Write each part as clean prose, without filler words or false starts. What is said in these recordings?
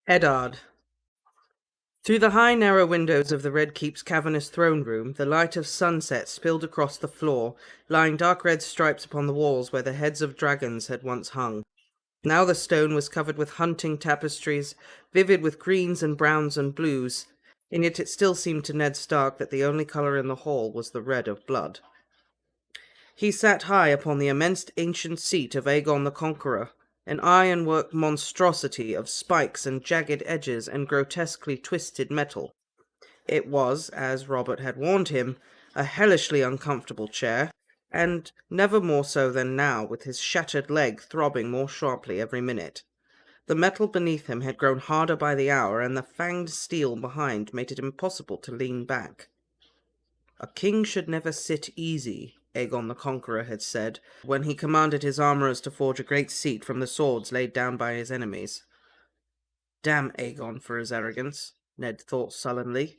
Eddard. Through the high, narrow windows of the Red Keep's cavernous throne room, the light of sunset spilled across the floor, lying dark red stripes upon the walls where the heads of dragons had once hung. Now the stone was covered with hunting tapestries, vivid with greens and browns and blues, and yet it still seemed to Ned Stark that the only colour in the hall was the red of blood. He sat high upon the immense ancient seat of Aegon the Conqueror, an ironwork monstrosity of spikes and jagged edges and grotesquely twisted metal. It was, as Robert had warned him, a hellishly uncomfortable chair, and never more so than now, with his shattered leg throbbing more sharply every minute. The metal beneath him had grown harder by the hour, and the fanged steel behind made it impossible to lean back. A king should never sit easy, Aegon the Conqueror had said, when he commanded his armourers to forge a great seat from the swords laid down by his enemies. Damn Aegon for his arrogance, Ned thought sullenly,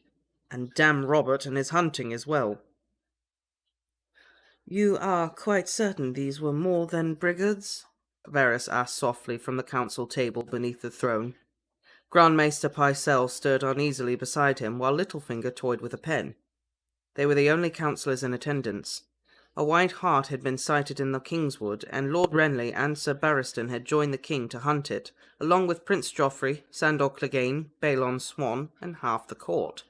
and damn Robert and his hunting as well. You are quite certain these were more than brigands? Varys asked softly from the council table beneath the throne. Grand Maester Pycelle stirred uneasily beside him, while Littlefinger toyed with a pen. They were the only councillors in attendance. A White Hart had been sighted in the Kingswood, and Lord Renly and Sir Barristan had joined the king to hunt it, along with Prince Joffrey, Sandor Clegane, Balon Swan, and half the court.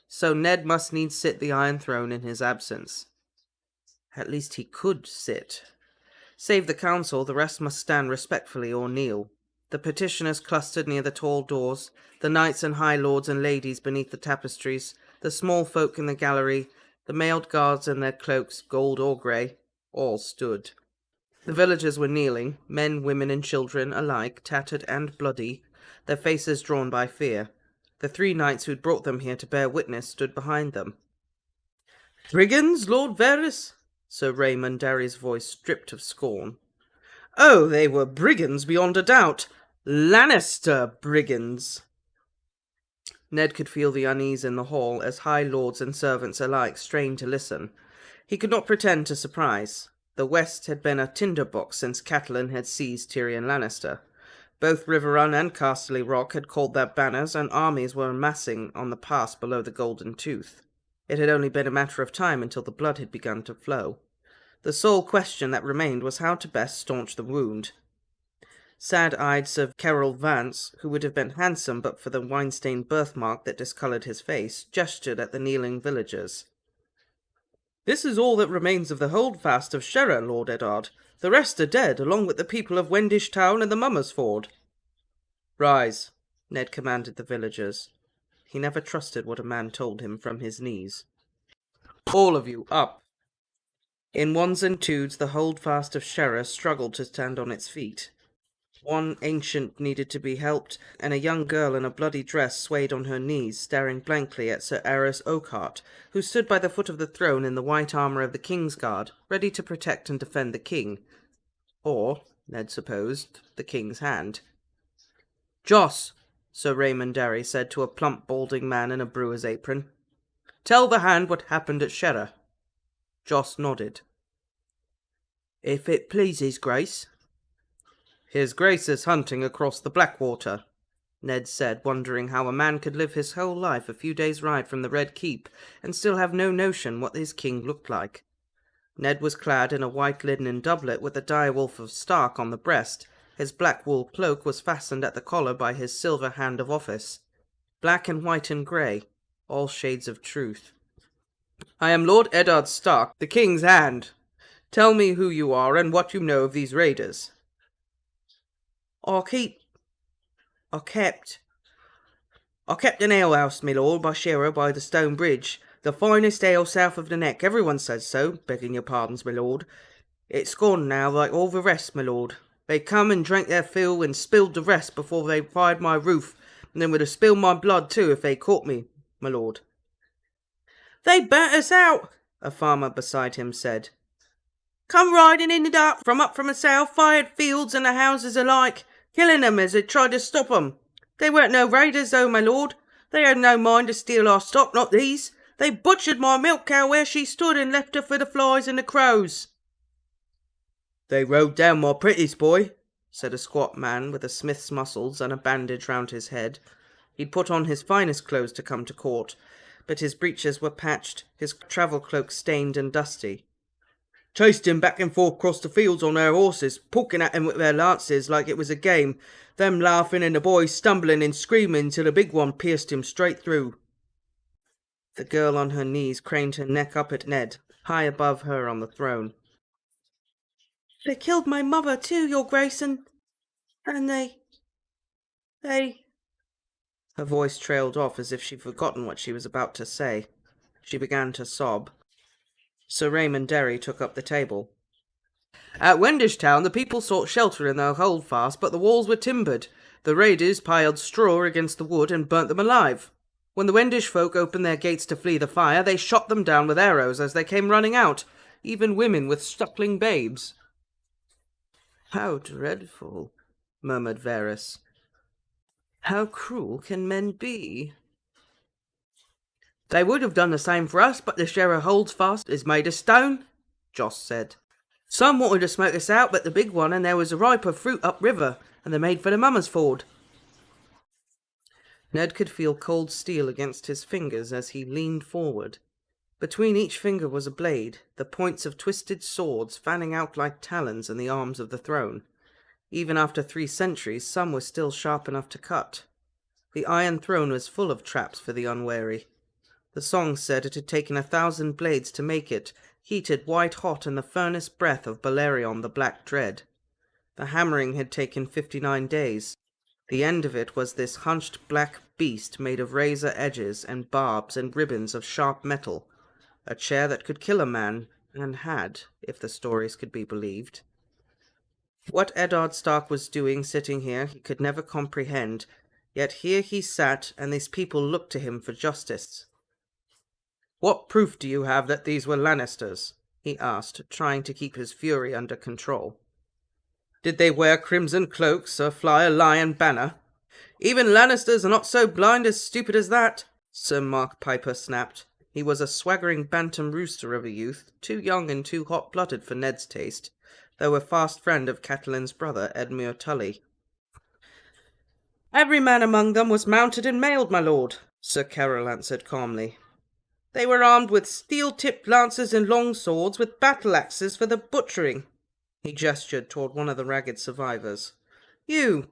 So Ned must needs sit the Iron Throne in his absence. At least he could sit. Save the council, the rest must stand respectfully or kneel. The petitioners clustered near the tall doors, the knights and high lords and ladies beneath the tapestries, the small folk in the gallery, the mailed guards in their cloaks, gold or grey, all stood. The villagers were kneeling, men, women, and children alike, tattered and bloody, their faces drawn by fear. The 3 knights who'd brought them here to bear witness stood behind them. "Brigands, Lord Varys?" Sir Raymond Darry's voice stripped of scorn. "Oh, they were brigands beyond a doubt. Lannister brigands." Ned could feel the unease in the hall as high lords and servants alike strained to listen. He could not pretend to surprise. The West had been a tinderbox since Catelyn had seized Tyrion Lannister. Both Riverrun and Casterly Rock had called their banners, and armies were amassing on the pass below the Golden Tooth. It had only been a matter of time until the blood had begun to flow. The sole question that remained was how to best staunch the wound. Sad-eyed Sir Carol Vance, who would have been handsome but for the wine-stained birthmark that discoloured his face, gestured at the kneeling villagers. "This is all that remains of the holdfast of Sherra, Lord Eddard. The rest are dead, along with the people of Wendish Town and the Mummers Ford." "Rise," Ned commanded the villagers. He never trusted what a man told him from his knees. "All of you, up." In ones and twos, the holdfast of Sherra struggled to stand on its feet. One ancient needed to be helped, and a young girl in a bloody dress swayed on her knees, staring blankly at Sir Aerys Oakheart, who stood by the foot of the throne in the white armour of the Kingsguard, ready to protect and defend the king. Or, Ned supposed, the king's hand. "Joss," Sir Raymond Darry said to a plump balding man in a brewer's apron. "Tell the hand what happened at Sherra." Joss nodded. "If it pleases Grace." "His Grace is hunting across the Blackwater," Ned said, wondering how a man could live his whole life a few days' ride from the Red Keep and still have no notion what his king looked like. Ned was clad in a white linen doublet with a direwolf of Stark on the breast. His black wool cloak was fastened at the collar by his silver hand of office. Black and white and grey, all shades of truth. "I am Lord Eddard Stark, the king's hand. Tell me who you are and what you know of these raiders." I kept an alehouse, my lord, by Sherra by the stone bridge. The finest ale south of the neck. Everyone says so, begging your pardons, my lord. It's gone now, like all the rest, my lord. They come and drank their fill and spilled the rest before they fired my roof, and then would have spilled my blood too if they caught me, my lord." "They burnt us out," a farmer beside him said. "Come riding in the dark from the south, fired fields and the houses alike, killing them as they tried to stop 'em. They weren't no raiders though, my lord. They had no mind to steal our stock, not these. They butchered my milk cow where she stood and left her for the flies and the crows." "They rode down my pretties, boy," said a squat man with a smith's muscles and a bandage round his head. He'd put on his finest clothes to come to court, but his breeches were patched, his travel cloak stained and dusty. "Chased him back and forth across the fields on their horses, poking at him with their lances like it was a game, them laughing and the boys stumbling and screaming till the big one pierced him straight through." The girl on her knees craned her neck up at Ned, high above her on the throne. "They killed my mother too, your grace, and they... Her voice trailed off as if she'd forgotten what she was about to say. She began to sob. Sir Raymond Derry took up the table. "At Wendish Town the people sought shelter in their holdfast, but the walls were timbered. The raiders piled straw against the wood and burnt them alive. When the Wendish folk opened their gates to flee the fire, they shot them down with arrows as they came running out, even women with suckling babes." "How dreadful," murmured Varys. "How cruel can men be?" "They would have done the same for us, but the sheriff holds fast is made of stone," Joss said. "Some wanted to smoke us out, but the big one and there was a ripe of fruit upriver, and they made for the Mummer's Ford." Ned could feel cold steel against his fingers as he leaned forward. Between each finger was a blade, the points of twisted swords fanning out like talons in the arms of the throne. Even after 3 centuries, some were still sharp enough to cut. The Iron Throne was full of traps for the unwary. The song said it had taken 1,000 blades to make it, heated white-hot in the furnace breath of Balerion the Black Dread. The hammering had taken 59 days. The end of it was this hunched black beast made of razor edges and barbs and ribbons of sharp metal, a chair that could kill a man, and had, if the stories could be believed. What Eddard Stark was doing sitting here he could never comprehend, yet here he sat, and these people looked to him for justice. "What proof do you have that these were Lannisters?" he asked, trying to keep his fury under control. "Did they wear crimson cloaks or fly a lion banner? Even Lannisters are not so blind as stupid as that," Sir Mark Piper snapped. He was a swaggering bantam rooster of a youth, too young and too hot-blooded for Ned's taste, though a fast friend of Catelyn's brother, Edmure Tully. "Every man among them was mounted and mailed, my lord," Sir Carol answered calmly. "They were armed with steel-tipped lances and long swords, with battle-axes for the butchering." He gestured toward one of the ragged survivors. "You.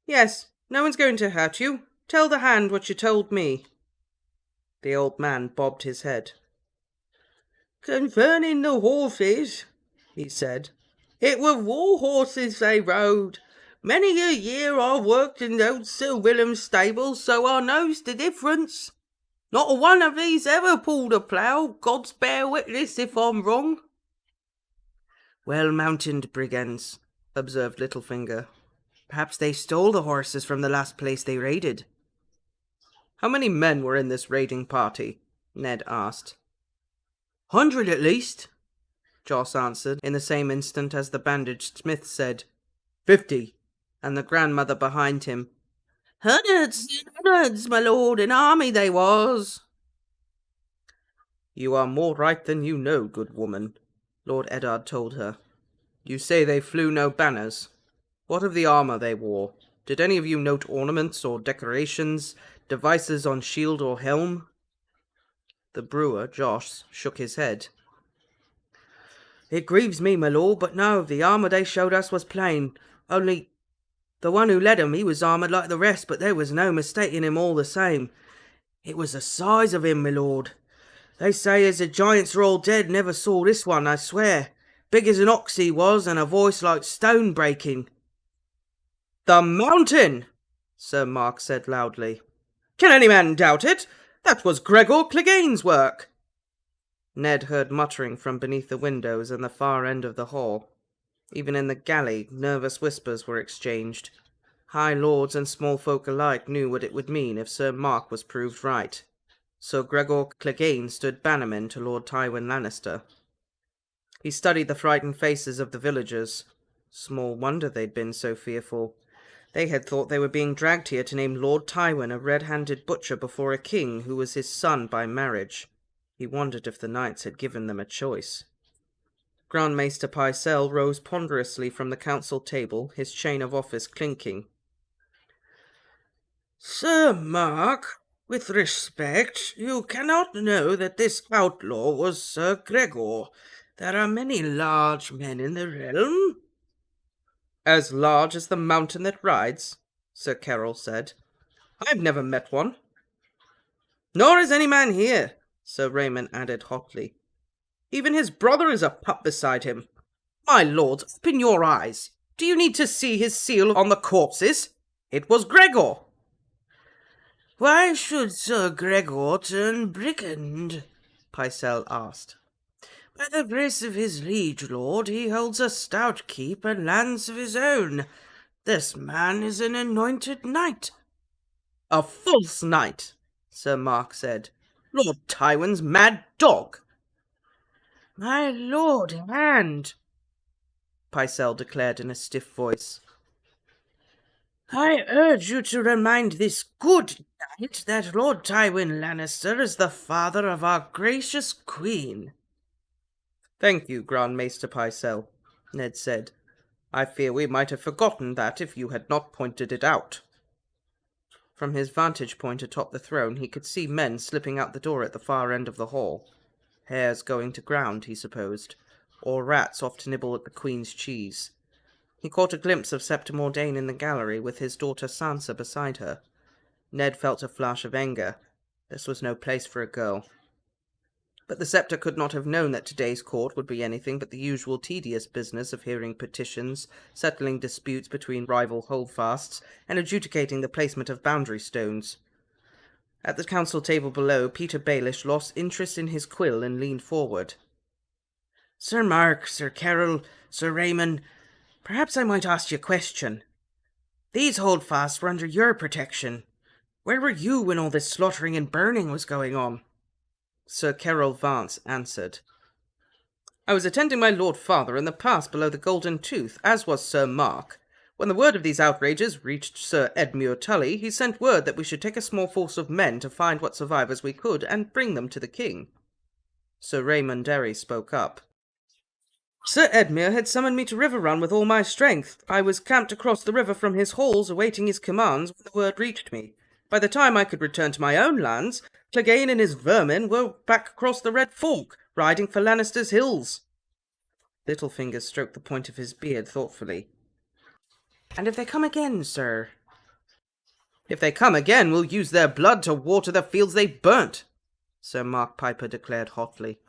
Yes, no one's going to hurt you. Tell the hand what you told me." The old man bobbed his head. "Concerning the horses," he said, "it were war horses they rode. Many a year I worked in old Sir William's stables, so I knows the difference. Not a one of these ever pulled a plough, God's bear witness if I'm wrong." "Well-mounted brigands," observed Littlefinger. "Perhaps they stole the horses from the last place they raided." "How many men were in this raiding party?" Ned asked. "100 at least," Joss answered, in the same instant as the bandaged smith said, "50, and the grandmother behind him, "Hundreds and hundreds, my lord, an army they was." "You are more right than you know, good woman," Lord Eddard told her. "You say they flew no banners. What of the armour they wore? Did any of you note ornaments or decorations, devices on shield or helm?" The brewer, Josh, shook his head. "It grieves me, my lord, but no, the armour they showed us was plain. Only the one who led 'em, he was armoured like the rest, but there was no mistaking him all the same. It was the size of him, my lord. They say as the giants are all dead, never saw this one, I swear. Big as an ox he was, and a voice like stone breaking." "The mountain!" Sir Mark said loudly. "Can any man doubt it? That was Gregor Clegane's work." Ned heard muttering from beneath the windows in the far end of the hall. Even in the galley, nervous whispers were exchanged. High lords and small folk alike knew what it would mean if Sir Mark was proved right. So Gregor Clegane stood bannerman to Lord Tywin Lannister. He studied the frightened faces of the villagers. Small wonder they'd been so fearful. They had thought they were being dragged here to name Lord Tywin a red-handed butcher before a king who was his son by marriage. He wondered if the knights had given them a choice. Grand Maester Pycelle rose ponderously from the council table, his chain of office clinking. Sir Mark, with respect, you cannot know that this outlaw was Sir Gregor. There are many large men in the realm. As large as the mountain that rides, Sir Carroll said. I've never met one. Nor is any man here, Sir Raymond added hotly. Even his brother is a pup beside him. My lords, open your eyes. Do you need to see his seal on the corpses? It was Gregor. Why should Sir Gregor turn brigand? Pycelle asked. By the grace of his liege lord, he holds a stout keep and lands of his own. This man is an anointed knight. A false knight, Sir Mark said. Lord Tywin's mad dog. My lord hand, Pycelle declared in a stiff voice. I urge you to remind this good knight that Lord Tywin Lannister is the father of our gracious queen. Thank you, Grand Maester Pycelle, Ned said. I fear we might have forgotten that if you had not pointed it out. From his vantage point atop the throne, he could see men slipping out the door at the far end of the hall. Hares going to ground, he supposed, or rats off to nibble at the Queen's cheese. He caught a glimpse of Septa Mordane in the gallery with his daughter Sansa beside her. Ned felt a flash of anger. This was no place for a girl. But the Scepter could not have known that today's court would be anything but the usual tedious business of hearing petitions, settling disputes between rival holdfasts, and adjudicating the placement of boundary stones. At the council table below, Peter Baelish lost interest in his quill and leaned forward. Sir Mark, Sir Carroll, Sir Raymond, perhaps I might ask you a question. These holdfasts were under your protection. Where were you when all this slaughtering and burning was going on? Sir Carroll Vance answered. I was attending my lord father in the pass below the Golden Tooth, as was Sir Mark. When the word of these outrages reached Sir Edmure Tully, he sent word that we should take a small force of men to find what survivors we could and bring them to the king. Sir Raymond Derry spoke up. Sir Edmure had summoned me to Riverrun with all my strength. I was camped across the river from his halls, awaiting his commands when the word reached me. By the time I could return to my own lands, Clegane and his vermin were back across the Red Fork, riding for Lannister's hills. Littlefinger stroked the point of his beard thoughtfully. And if they come again, sir? If they come again, we'll use their blood to water the fields they burnt, Sir Mark Piper declared hotly.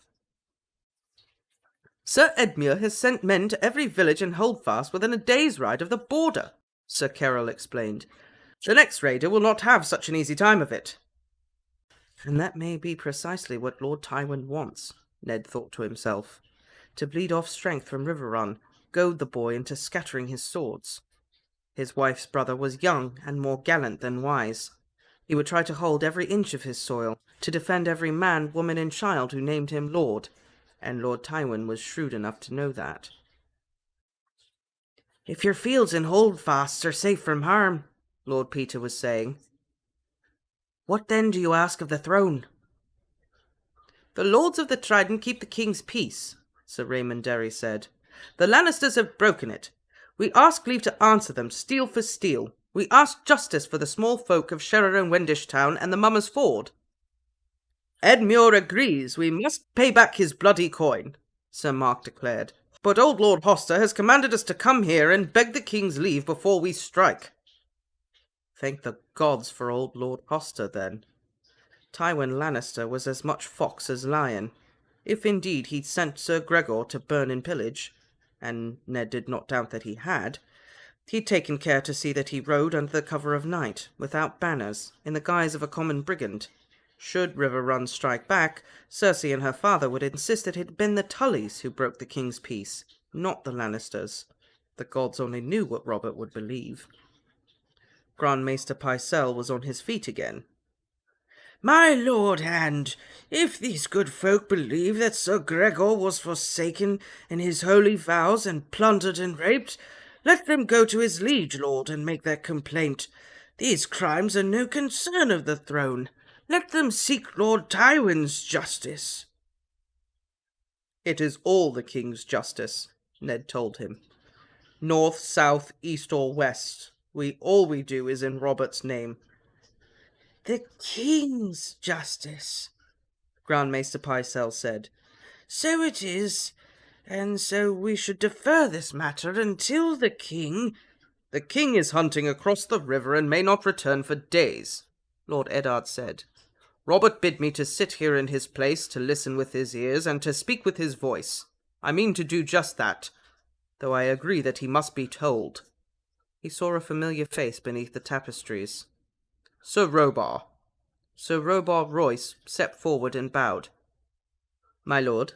Sir Edmure has sent men to every village and holdfast within a day's ride of the border, Sir Carroll explained. The next raider will not have such an easy time of it. And that may be precisely what Lord Tywin wants, Ned thought to himself. To bleed off strength from Riverrun, goad the boy into scattering his swords. His wife's brother was young and more gallant than wise. He would try to hold every inch of his soil, to defend every man, woman, and child who named him lord, and Lord Tywin was shrewd enough to know that. If your fields and holdfasts are safe from harm, Lord Peter was saying, what then do you ask of the throne? The lords of the Trident keep the king's peace, Sir Raymond Derry said. The Lannisters have broken it. We ask leave to answer them, steel for steel. We ask justice for the small folk of Sherrer and Wendish Town and the Mummers Ford. Edmure agrees we must pay back his bloody coin, Sir Mark declared. But old Lord Hoster has commanded us to come here and beg the king's leave before we strike. Thank the gods for old Lord Hoster, then. Tywin Lannister was as much fox as lion, if indeed he'd sent Sir Gregor to burn and pillage, and Ned did not doubt that he had. He'd taken care to see that he rode under the cover of night, without banners, in the guise of a common brigand. Should Riverrun strike back, Cersei and her father would insist that it had been the Tullys who broke the king's peace, not the Lannisters. The gods only knew what Robert would believe. Grand Maester Pycelle was on his feet again. My lord hand, if these good folk believe that Sir Gregor was forsaken in his holy vows and plundered and raped, let them go to his liege lord and make their complaint. These crimes are no concern of the throne. Let them seek Lord Tywin's justice. It is all the king's justice, Ned told him. North, south, east or west. All we do is in Robert's name. The king's justice, Grand Maester Pycelle said. So it is, and so we should defer this matter until the king... The king is hunting across the river and may not return for days, Lord Eddard said. Robert bid me to sit here in his place, to listen with his ears, and to speak with his voice. I mean to do just that, though I agree that he must be told. He saw a familiar face beneath the tapestries. Sir Robar. Sir Robar Royce stepped forward and bowed. My lord.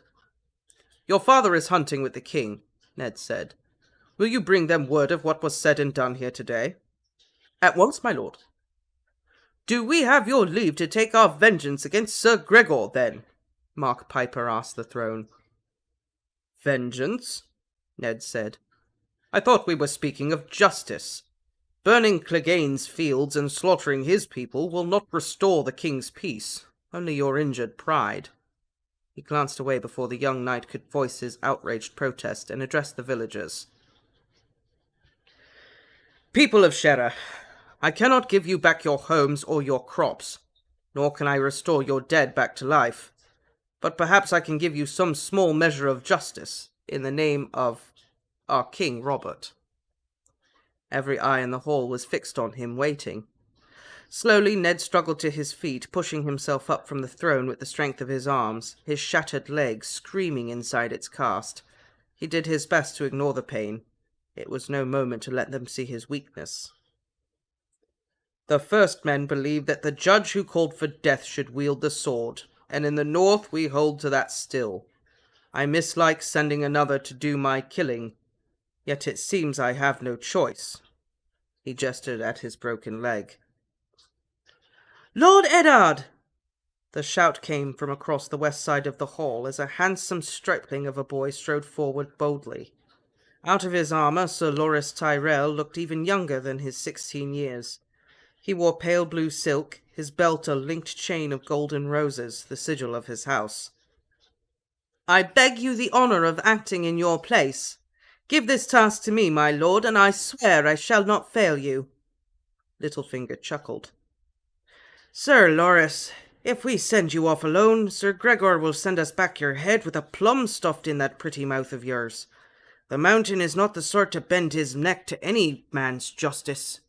Your father is hunting with the king, Ned said. Will you bring them word of what was said and done here today? At once, my lord. Do we have your leave to take our vengeance against Sir Gregor, then? Mark Piper asked the throne. Vengeance? Ned said. I thought we were speaking of justice. Burning Clegane's fields and slaughtering his people will not restore the king's peace, only your injured pride. He glanced away before the young knight could voice his outraged protest and address the villagers. People of Shera, I cannot give you back your homes or your crops, nor can I restore your dead back to life, but perhaps I can give you some small measure of justice in the name of our King Robert. Every eye in the hall was fixed on him, waiting. Slowly Ned struggled to his feet, pushing himself up from the throne with the strength of his arms, his shattered legs screaming inside its cast. He did his best to ignore the pain. It was no moment to let them see his weakness. The first men believed that the judge who called for death should wield the sword, and in the north we hold to that still. I mislike sending another to do my killing, yet it seems I have no choice. He gestured at his broken leg. Lord Eddard! The shout came from across the west side of the hall as a handsome stripling of a boy strode forward boldly. Out of his armour, Sir Loris Tyrell looked even younger than his 16 years. He wore pale blue silk, his belt a linked chain of golden roses, the sigil of his house. I beg you the honour of acting in your place. Give this task to me, my lord, and I swear I shall not fail you. Littlefinger chuckled. Sir Loris, if we send you off alone, Sir Gregor will send us back your head with a plum stuffed in that pretty mouth of yours. The mountain is not the sort to bend his neck to any man's justice.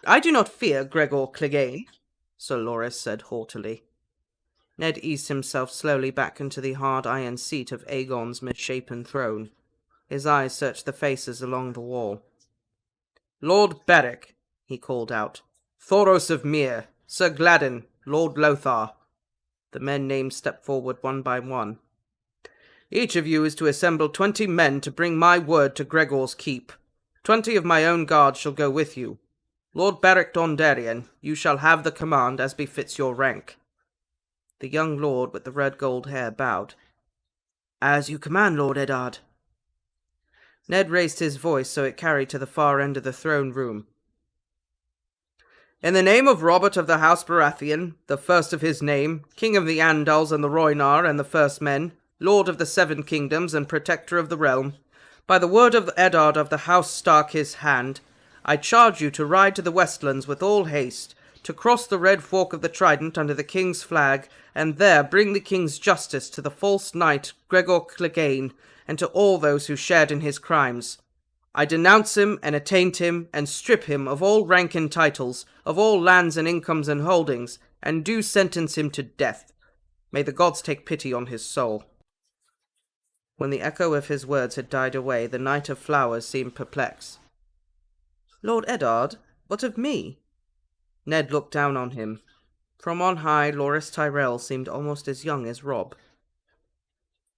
I do not fear Gregor Clegane, Sir Loris said haughtily. Ned eased himself slowly back into the hard iron seat of Aegon's misshapen throne. His eyes searched the faces along the wall. Lord Beric, he called out. Thoros of Myr, Sir Gladden, Lord Lothar. The men named stepped forward one by one. Each of you is to assemble 20 men to bring my word to Gregor's keep. 20 of my own guard shall go with you. Lord Beric Dondarrion, you shall have the command as befits your rank. The young lord with the red gold hair bowed. As you command, Lord Eddard. Ned raised his voice so it carried to the far end of the throne room. In the name of Robert of the House Baratheon, the first of his name, King of the Andals and the Rhoynar and the First Men, Lord of the Seven Kingdoms and Protector of the Realm, by the word of Eddard of the House Stark his hand, I charge you to ride to the Westlands with all haste, to cross the red fork of the Trident under the King's flag, and there bring the King's justice to the false knight Gregor Clegane, and to all those who shared in his crimes. I denounce him and attaint him, and strip him of all rank and titles, of all lands and incomes and holdings, and do sentence him to death. May the gods take pity on his soul. When the echo of his words had died away, the Knight of Flowers seemed perplexed. Lord Eddard, what of me? Ned looked down on him. From on high, Loris Tyrell seemed almost as young as Robb.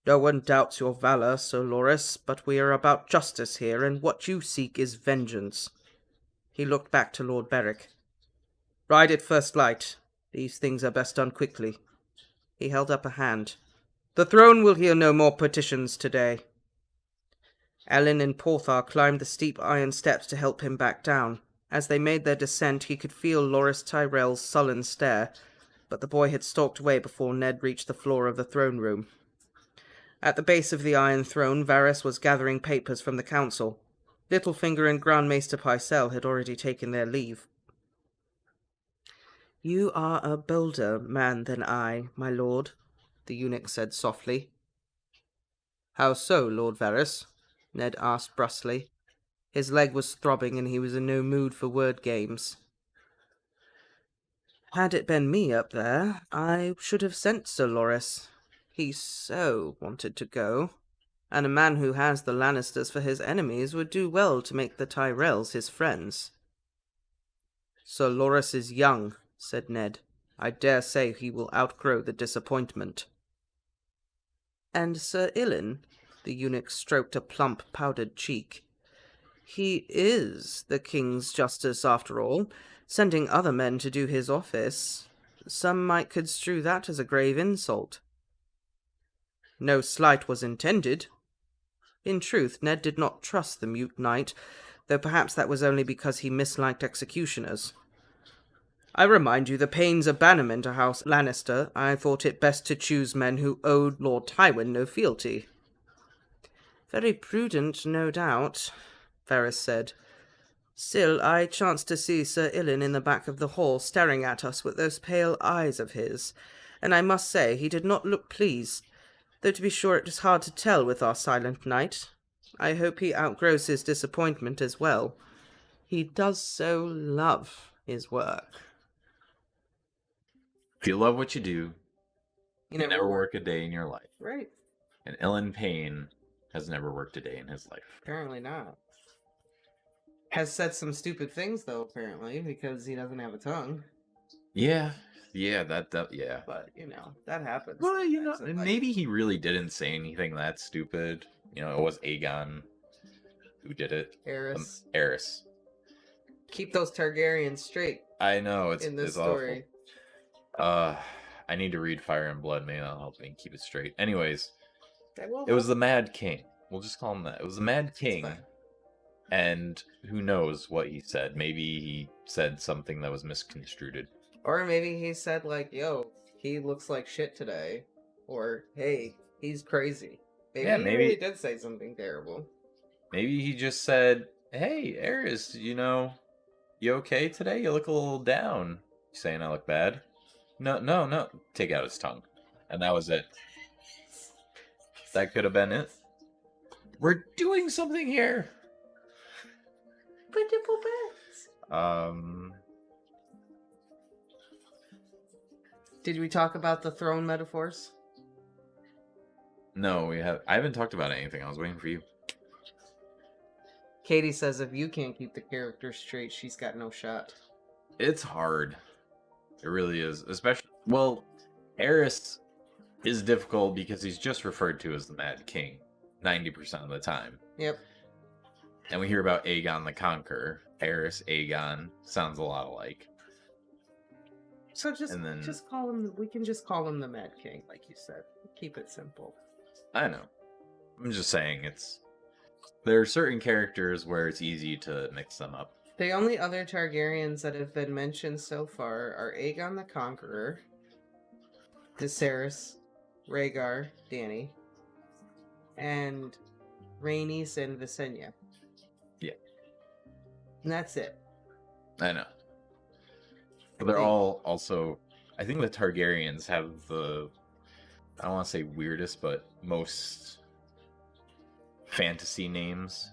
No one doubts your valour, Sir Loris, but we are about justice here, and what you seek is vengeance. He looked back to Lord Beric. Ride at first light. These things are best done quickly. He held up a hand. The throne will hear no more petitions today. Ellen and Porthar climbed the steep iron steps to help him back down. As they made their descent, he could feel Loris Tyrell's sullen stare, but the boy had stalked away before Ned reached the floor of the throne room. At the base of the Iron Throne, Varys was gathering papers from the council. Littlefinger and Grand Maester Pycelle had already taken their leave. "You are a bolder man than I, my lord," the eunuch said softly. "How so, Lord Varys?" Ned asked brusquely. His leg was throbbing and he was in no mood for word games. "Had it been me up there, I should have sent Sir Loras. He so wanted to go, and a man who has the Lannisters for his enemies would do well to make the Tyrells his friends." "Sir Loras is young," said Ned. "I dare say he will outgrow the disappointment." "And Sir Ilyn?" The eunuch stroked a plump, powdered cheek. "He is the king's justice, after all, sending other men to do his office. Some might construe that as a grave insult." No slight was intended. In truth, Ned did not trust the mute knight, though perhaps that was only because he misliked executioners. "I remind you the pains of bannermen to House Lannister. I thought it best to choose men who owed Lord Tywin no fealty." "Very prudent, no doubt," Varys said. "Still, I chanced to see Sir Ilyn in the back of the hall staring at us with those pale eyes of his, and I must say he did not look pleased, though to be sure it is hard to tell with our silent knight. I hope he outgrows his disappointment as well. He does so love his work." If you love what you do, You you never work a day in your life. Right. And Ilyn Payne has never worked a day in his life. Apparently not. Has said some stupid things, though, apparently, because he doesn't have a tongue. Yeah, yeah. But, that happens. Well, maybe he really didn't say anything that stupid. It was Aegon who did it. Aerys. Aerys. Keep those Targaryens straight. I know, it's in this story. I need to read Fire and Blood. Maybe that'll help me keep it straight. Anyways, it was the Mad King. We'll just call him that. It was the Mad King. And who knows what he said. Maybe he said something that was misconstrued. Or maybe he said, like, "Yo, he looks like shit today." Or, "Hey, he's crazy." Maybe he really did say something terrible. Maybe he just said, "Hey, Aerys, you okay today? You look a little down." You saying I look bad? No. Take out his tongue. And that was it. That could have been it. We're doing something here. Did we talk about the throne metaphors? No, I haven't talked about anything. I was waiting for you. Katie says if you can't keep the character straight, she's got no shot. It's hard. It really is. Especially, Aerys is difficult because he's just referred to as the Mad King 90% of the time. Yep. And we hear about Aegon the Conqueror. Aerys, Aegon, sounds a lot alike. So just call him. We can just call him the Mad King, like you said. Keep it simple. I know. I'm just saying there are certain characters where it's easy to mix them up. The only other Targaryens that have been mentioned so far are Aegon the Conqueror, Viserys, Rhaegar, Dany, and Rhaenys and Visenya. Yeah. And that's it. I know. But they're all also... I think the Targaryens have the... I don't want to say weirdest, but most fantasy names.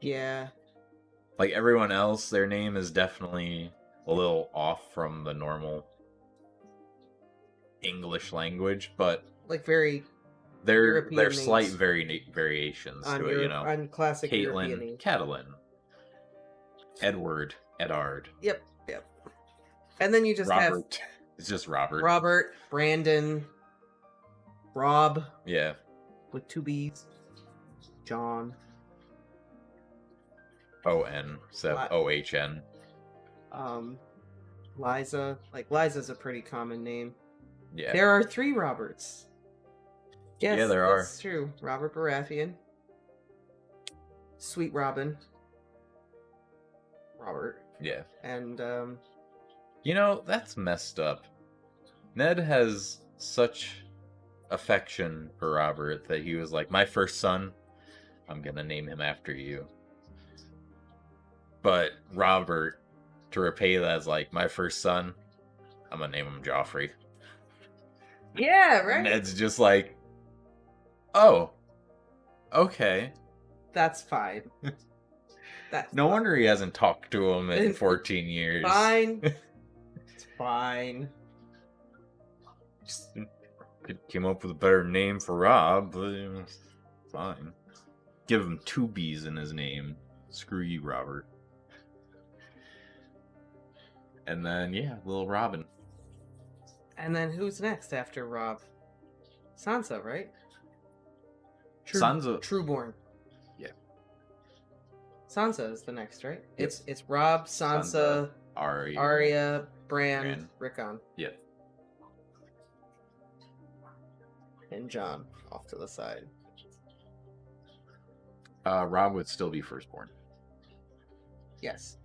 Yeah. Like everyone else, their name is definitely a little off from the normal English language, but like very they're slight variations to it, on classic Caitlyn, European. Catelyn, Edward, Eddard. Yep. And then you just Robert. It's just Robert. Robert, Brandon, Rob. Yeah. With 2 B's. John. O-N, so O-H-N. Liza. Like, Liza's a pretty common name. Yeah. There are 3 Roberts. Yes, yeah, there are. That's true. Robert Baratheon. Sweet Robin. Robert. Yeah. And, that's messed up. Ned has such affection for Robert that he was like, my first son, I'm gonna name him after you. But Robert, to repay that, is like, my first son, I'm gonna name him Joffrey. Yeah, right? Ned's just like, oh, okay. That's fine. That's No fine. wonder he hasn't talked to him in 14 years. Fine. It's fine. Just came up with a better name for Rob, but fine. Give him 2 B's in his name. Screw you, Robert. And then, yeah, little Robin. And then who's next after Rob? Sansa, right? Sansa. Trueborn. Yeah. Sansa is the next, right? Yep. It's Rob, Sansa, Arya, Bran, Rickon. Yeah. And Jon off to the side. Rob would still be firstborn. Yes.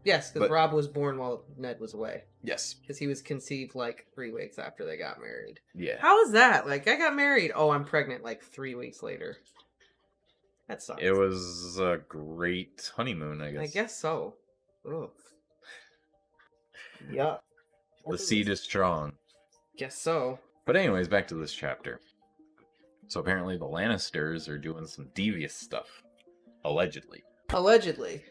Yes, because But- Rob was born while Ned was away. Yes. Because he was conceived like 3 weeks after they got married. Yeah. How is that? Like, I got married. Oh, I'm pregnant like 3 weeks later. That sucks. It was a great honeymoon, I guess. I guess so. Ugh. Yeah. The seed is strong. Guess so. But anyways, back to this chapter. So apparently the Lannisters are doing some devious stuff. Allegedly. Allegedly.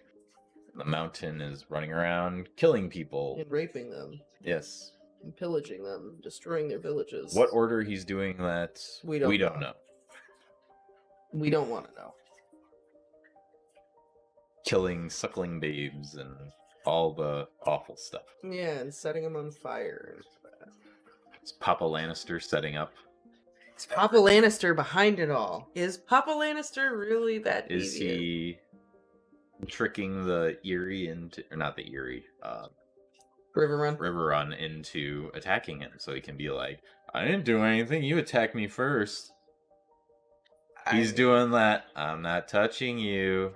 The Mountain is running around killing people. And raping them. Yes. And pillaging them. Destroying their villages. What order he's doing that, We don't know. We don't want to know. Killing suckling babes and all the awful stuff. Yeah, and setting them on fire. It's Papa Lannister setting up. Is Papa Lannister behind it all? Is Papa Lannister really that Is deviant? he tricking the Eyrie into, or not the Eyrie, Riverrun? Riverrun into attacking him so he can be like, I didn't do anything, you attacked me first. He's doing that, I'm not touching you.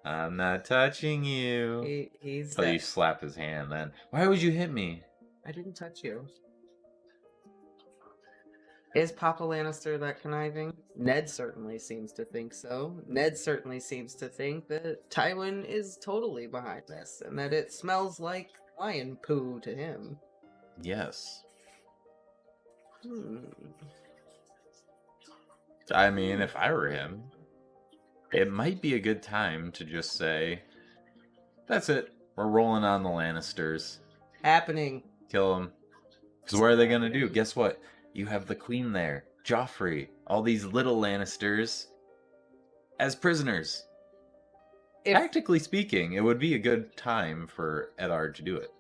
I'm not touching you. He's So you slap his hand then. Why would you hit me? I didn't touch you. Is Papa Lannister that conniving? Ned certainly seems to think so. Ned certainly seems to think that Tywin is totally behind this, and that it smells like lion poo to him. Yes. Hmm. I mean, if I were him, it might be a good time to just say, that's it. We're rolling on the Lannisters. Happening. Kill them. Because what are they going to do? Guess what? You have the queen there. Joffrey. All these little Lannisters as prisoners. Tactically speaking, it would be a good time for Eddard to do it.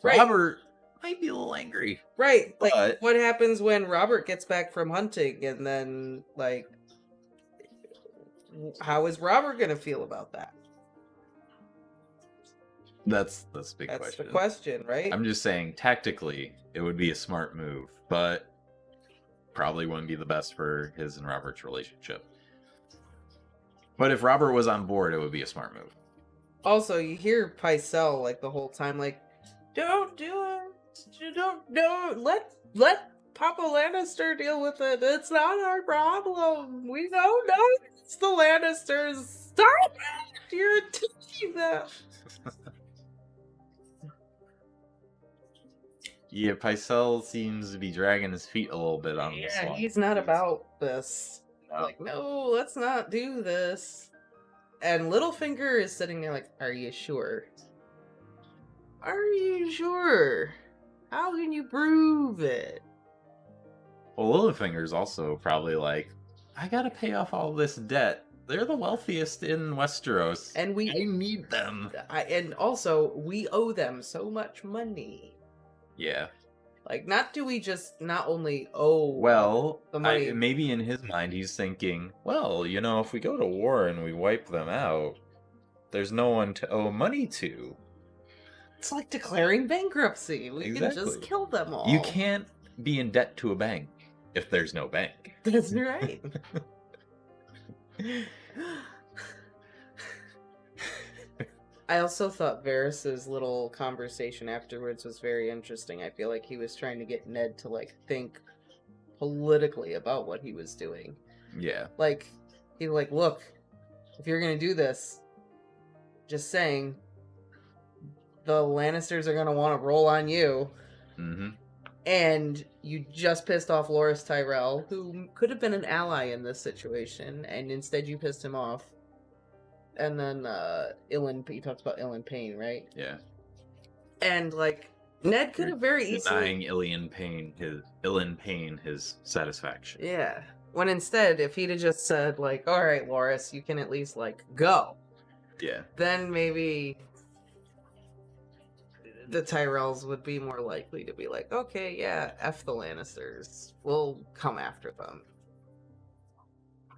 Right. Robert might be a little angry. Right. Like, But- what happens when Robert gets back from hunting, and then, like, how is Robert going to feel about that? That's the big That's question. the question, right? I'm just saying, tactically, it would be a smart move, but probably wouldn't be the best for his and Robert's relationship. But if Robert was on board, it would be a smart move. Also, you hear Pycelle, like, the whole time, like, don't do it. Don't let Papa Lannister deal with it. It's not our problem. We don't know it's the Lannisters. Stop it! You're teaching them. Yeah, Pycelle seems to be dragging his feet a little bit on this Yeah, one. he's not about this. No. Like, no, let's not do this. And Littlefinger is sitting there like, are you sure? Are you sure? How can you prove it? Well, Littlefinger's also probably like, I gotta pay off all this debt. They're the wealthiest in Westeros. And I need them. and also, we owe them so much money. Yeah. Like, not only owe Well, the money. maybe in his mind he's thinking, well, you know, if we go to war and we wipe them out, there's no one to owe money to. It's like declaring bankruptcy. We can Exactly. just kill them all. You can't be in debt to a bank if there's no bank. That's right. I also thought Varys's little conversation afterwards was very interesting. I feel like he was trying to get Ned to, like, think politically about what he was doing. Yeah. Like, he's like, look, if you're gonna do this, just saying, the Lannisters are gonna want to roll on you. Mm-hmm. And you just pissed off Loras Tyrell, who could have been an ally in this situation, and instead you pissed him off. And then you talked about Ilan Payne, right? Yeah. And like Ned could have very denying easily Ilan Payne his satisfaction. Yeah. When instead, if he'd have just said like, "All right, Loras, you can at least like go," Yeah. then maybe the Tyrells would be more likely to be like, "Okay, yeah, F the Lannisters, we'll come after them."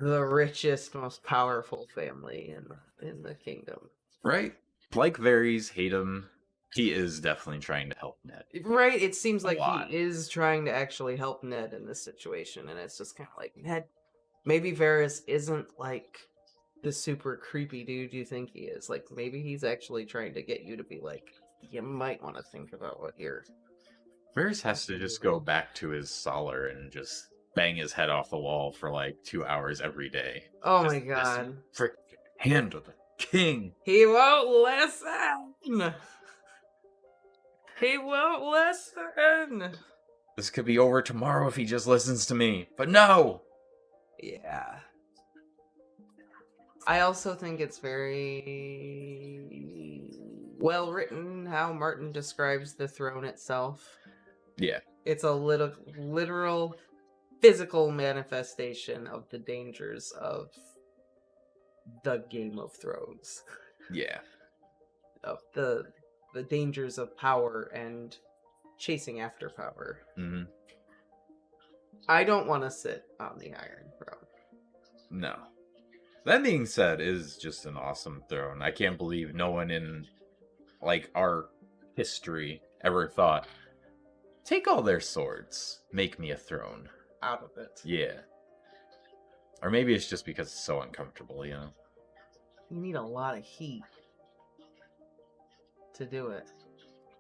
The richest, most powerful family in the kingdom. Right. Like Varys, hate him. He is definitely trying to help Ned. Right, it seems like lot. he is trying to actually help Ned in this situation, and it's just kind of like, Ned, maybe Varys isn't like the super creepy dude you think he is. Like, maybe he's actually trying to get you to be like, you might want to think about what you're... Varys has to just go back to his Solar and just bang his head off the wall for like 2 hours every day. Oh Just my god. Frick, hand of the king. He won't listen! He won't listen! This could be over tomorrow if he just listens to me. But no! Yeah. I also think it's very well written how Martin describes the throne itself. Yeah. It's a literal physical manifestation of the dangers of the Game of Thrones. Yeah. Of the dangers of power and chasing after power. Mm-hmm. I don't want to sit on the Iron Throne. No. That being said, it is just an awesome throne. I can't believe no one in, like, our history ever thought, take all their swords, make me a throne. Out of it. Yeah. Or maybe it's just because it's so uncomfortable, you know? You need a lot of heat to do it.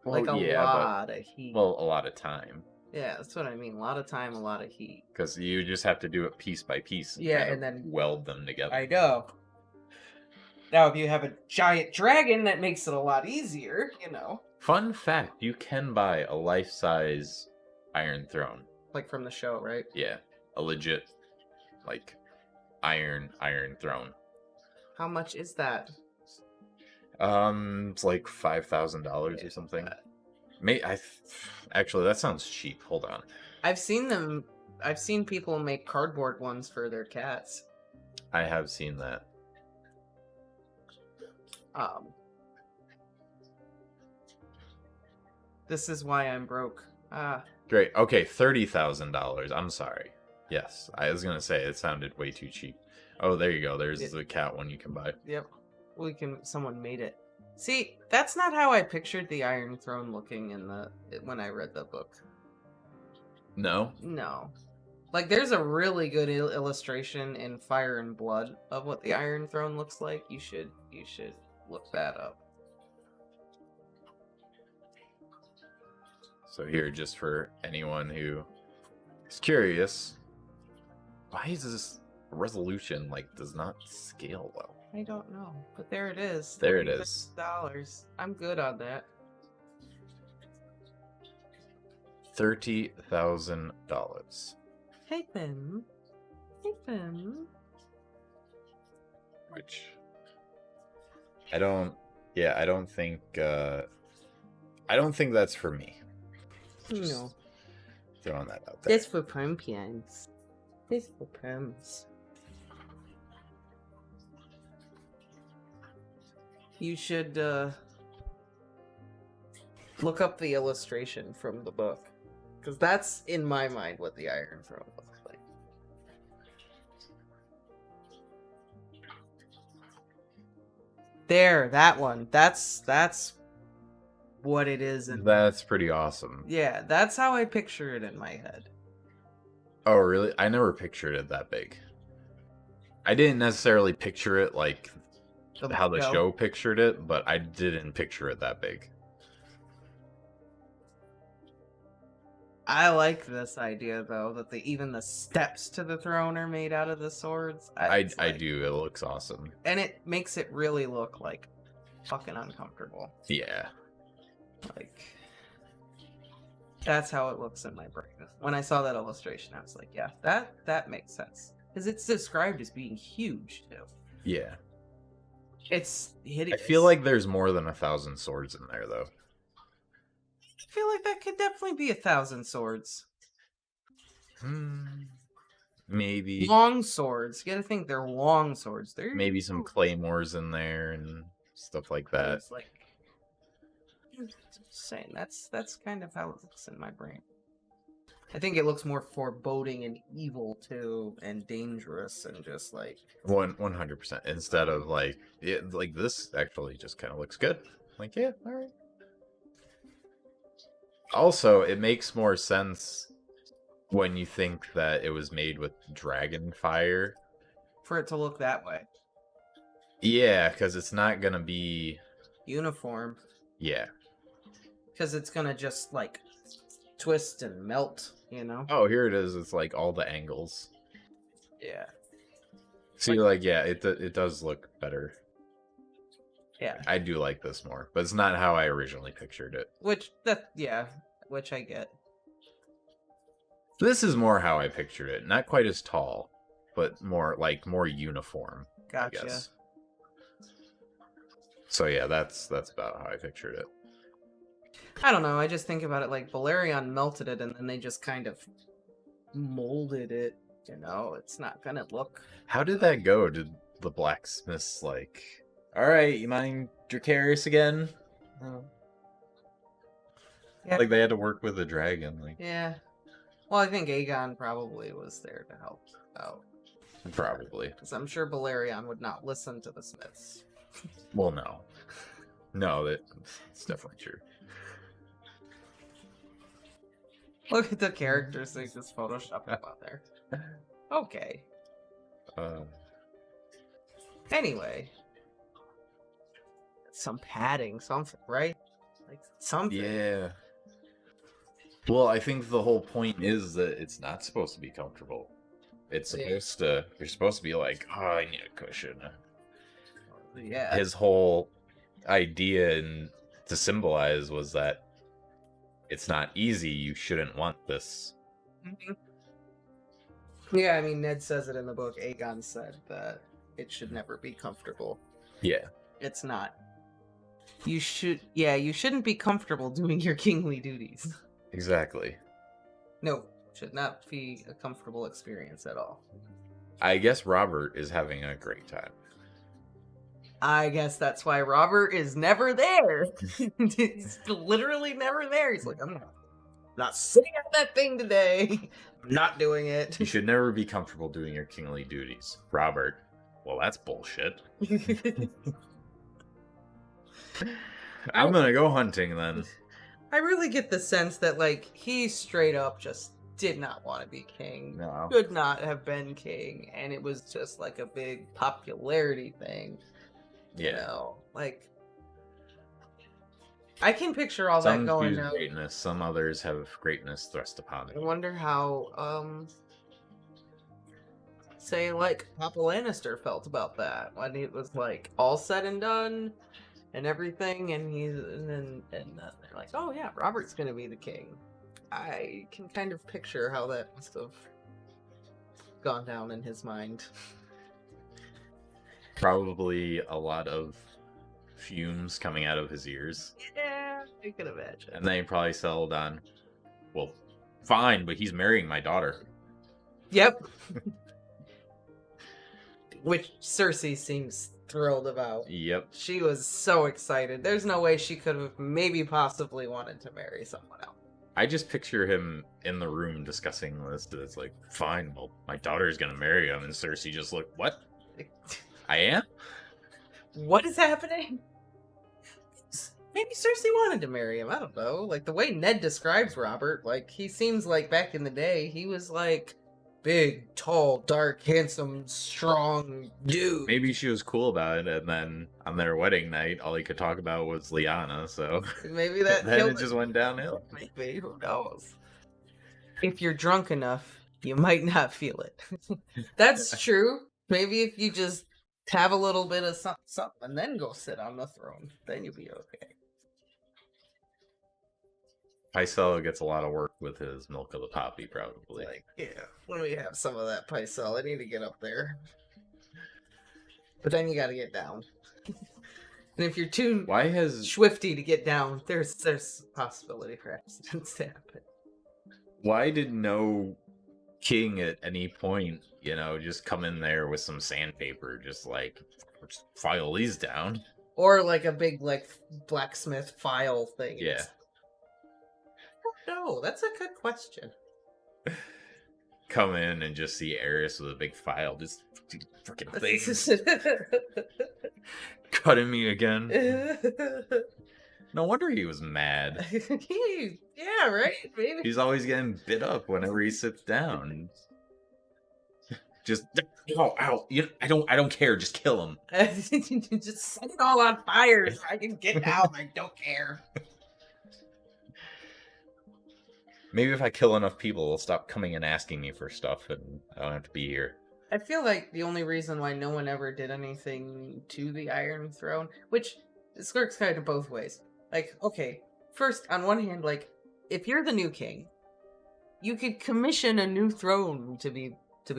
Well, Like a lot of heat. Well, a lot of time. Yeah, that's what I mean. A lot of time, a lot of heat. Because you just have to do it piece by piece. Yeah, kind and of then weld them together. I know. Now, if you have a giant dragon, that makes it a lot easier, you know. Fun fact, you can buy a life-size Iron Throne. Like from the show, right? Yeah, a legit, like, iron throne. How much is that? It's like $5,000 or something. Actually, that sounds cheap. Hold on. I've seen them. I've seen people make cardboard ones for their cats. I have seen that. This is why I'm broke. Great. Okay, $30,000. I'm sorry. Yes, I was gonna say it sounded way too cheap. Oh, there you go. There's the cat one you can buy. Yep. Someone made it. See, that's not how I pictured the Iron Throne looking when I read the book. No? No. Like, there's a really good illustration in Fire and Blood of what the Iron Throne looks like. You should look that up. So here, just for anyone who is curious, why is this resolution, does not scale well? I don't know, but there it is. There it is. $36. I'm good on that. $30,000. Hey, Ben. Hey, Ben. Which I don't think that's for me. Just No. throwing that out there. This for pumpkins. This for pums. You should look up the illustration from the book, because that's in my mind what the Iron Throne looks like. There, that one. That's what it is. That's pretty awesome. Yeah, that's how I picture it in my head. Oh, really? I never pictured it that big. I didn't necessarily picture it like how the show pictured it, but I didn't picture it that big. I like this idea though that even the steps to the throne are made out of the swords. I do. It looks awesome, and it makes it really look like fucking uncomfortable. Yeah. Like that's how it looks in my brain. When I saw that illustration, I was like, yeah, that makes sense because it's described as being huge too. Yeah. It's hideous. I feel like there's more than 1,000 swords in there, though. I feel like that could definitely be 1,000 swords. Maybe. Long swords. You gotta think they're long swords. They're maybe some claymores in there and stuff like that. It's like, just saying, that's kind of how it looks in my brain. I think it looks more foreboding and evil too, and dangerous, and just like 100%. Instead of like this actually just kind of looks good. Like, yeah, all right. Also, it makes more sense when you think that it was made with dragon fire for it to look that way. Yeah, because it's not gonna be uniform. Yeah. Because it's gonna just like twist and melt, you know? Oh, here it is. It's like all the angles. Yeah. See, like yeah, it does look better. Yeah. I do like this more, but it's not how I originally pictured it. Which I get. This is more how I pictured it. Not quite as tall, but more uniform. Gotcha. I guess. So yeah, that's about how I pictured it. I don't know. I just think about it like Valerian melted it, and then they just kind of molded it. You know, it's not gonna look. How did that go? Did the blacksmiths like? All right, you mind Dracarys again? Oh. Yeah. Like they had to work with the dragon. Like. Yeah. Well, I think Aegon probably was there to help out. Probably. Because I'm sure Valerian would not listen to the Smiths. Well, no. No, it's definitely true. Look at the characters they just photoshopped up on there. Okay. Anyway. Some padding, something, right? Like something. Yeah. Well, I think the whole point is that it's not supposed to be comfortable. It's supposed to. You're supposed to be like, oh, I need a cushion. Yeah. His whole idea to symbolize was that it's not easy. You shouldn't want this. Mm-hmm. Yeah, I mean, Ned says it in the book. Aegon said that it should never be comfortable. Yeah. It's not. You shouldn't be comfortable doing your kingly duties. Exactly. No, should not be a comfortable experience at all. I guess Robert is having a great time. I guess that's why Robert is never there. He's literally never there. He's like, I'm not sitting at that thing today. I'm not doing it. You should never be comfortable doing your kingly duties. Robert, well, that's bullshit. I'm gonna go hunting then. I really get the sense that, like, he straight up just did not want to be king. No. Could not have been king. And it was just, like, a big popularity thing. Yeah. You know? Like, I can picture all that going on. Some choose greatness, some others have greatness thrust upon it. I wonder how, say, like, Papa Lannister felt about that. When it was, like, all said and done. And everything, and then they're like, oh yeah, Robert's gonna be the king. I can kind of picture how that must have gone down in his mind. Probably a lot of fumes coming out of his ears. Yeah, I can imagine. And then he probably settled on, well, fine, but he's marrying my daughter. Yep. Which Cersei seems thrilled about. Yep. She was so excited. There's no way she could have maybe possibly wanted to marry someone else. I just picture him in the room discussing this. It's like, fine, well, my daughter's gonna marry him. And Cersei just looked, what? I am? What is happening? Maybe Cersei wanted to marry him. I don't know. Like, the way Ned describes Robert, like, he seems like back in the day, he was like big, tall, dark, handsome, strong dude. Maybe she was cool about it, and then on their wedding night, all he could talk about was Lyanna, so... Maybe that then it just went downhill. Maybe, who knows? if you're drunk enough, you might not feel it. That's true. Maybe if you just have a little bit of something and then go sit on the throne, then you'll be okay. Pycelle gets a lot of work with his milk of the poppy, probably. Like, yeah, let me have some of that Pycelle. I need to get up there. But then you gotta get down. And if you're too swifty to get down, there's a possibility for accidents to happen. Why did no king at any point, just come in there with some sandpaper, just file these down? Or like a big blacksmith file thing. Yeah. No, that's a good question. Come in and just see Aerys with a big file, just freaking things. Cutting me again. No wonder he was mad. Yeah, right? Maybe. He's always getting bit up whenever he sits down. Just ow. I don't care. Just kill him. Just set it all on fire so I can get down. I don't care. Maybe if I kill enough people, they'll stop coming and asking me for stuff, and I don't have to be here. I feel like the only reason why no one ever did anything to the Iron Throne, which this works kind of both ways. Like, okay, first, on one hand, if you're the new king, you could commission a new throne to be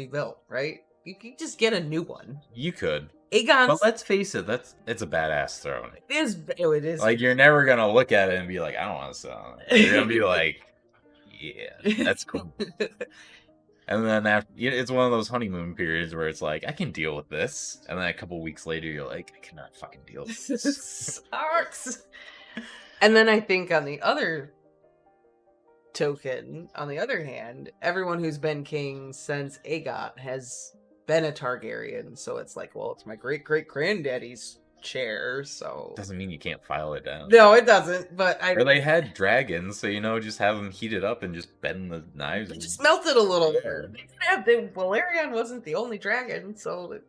built, right? You could just get a new one. You could. Aegon's... But let's face it, it's a badass throne. It is. Like, you're never gonna look at it and be like, I don't want to sell it. You're gonna be like, yeah, that's cool. And then after, it's one of those honeymoon periods where it's like, I can deal with this. And then a couple weeks later, you're like, I cannot fucking deal with this. This sucks. And then I think on the other token, on the other hand, everyone who's been king since Aegon has been a Targaryen. So it's like, well, it's my great-great-granddaddy's chair, so... Doesn't mean you can't file it down. No, it doesn't, but Or they had dragons, so, just have them heat it up and just bend the knives. They just melt it a little. Valerian wasn't the only dragon, so,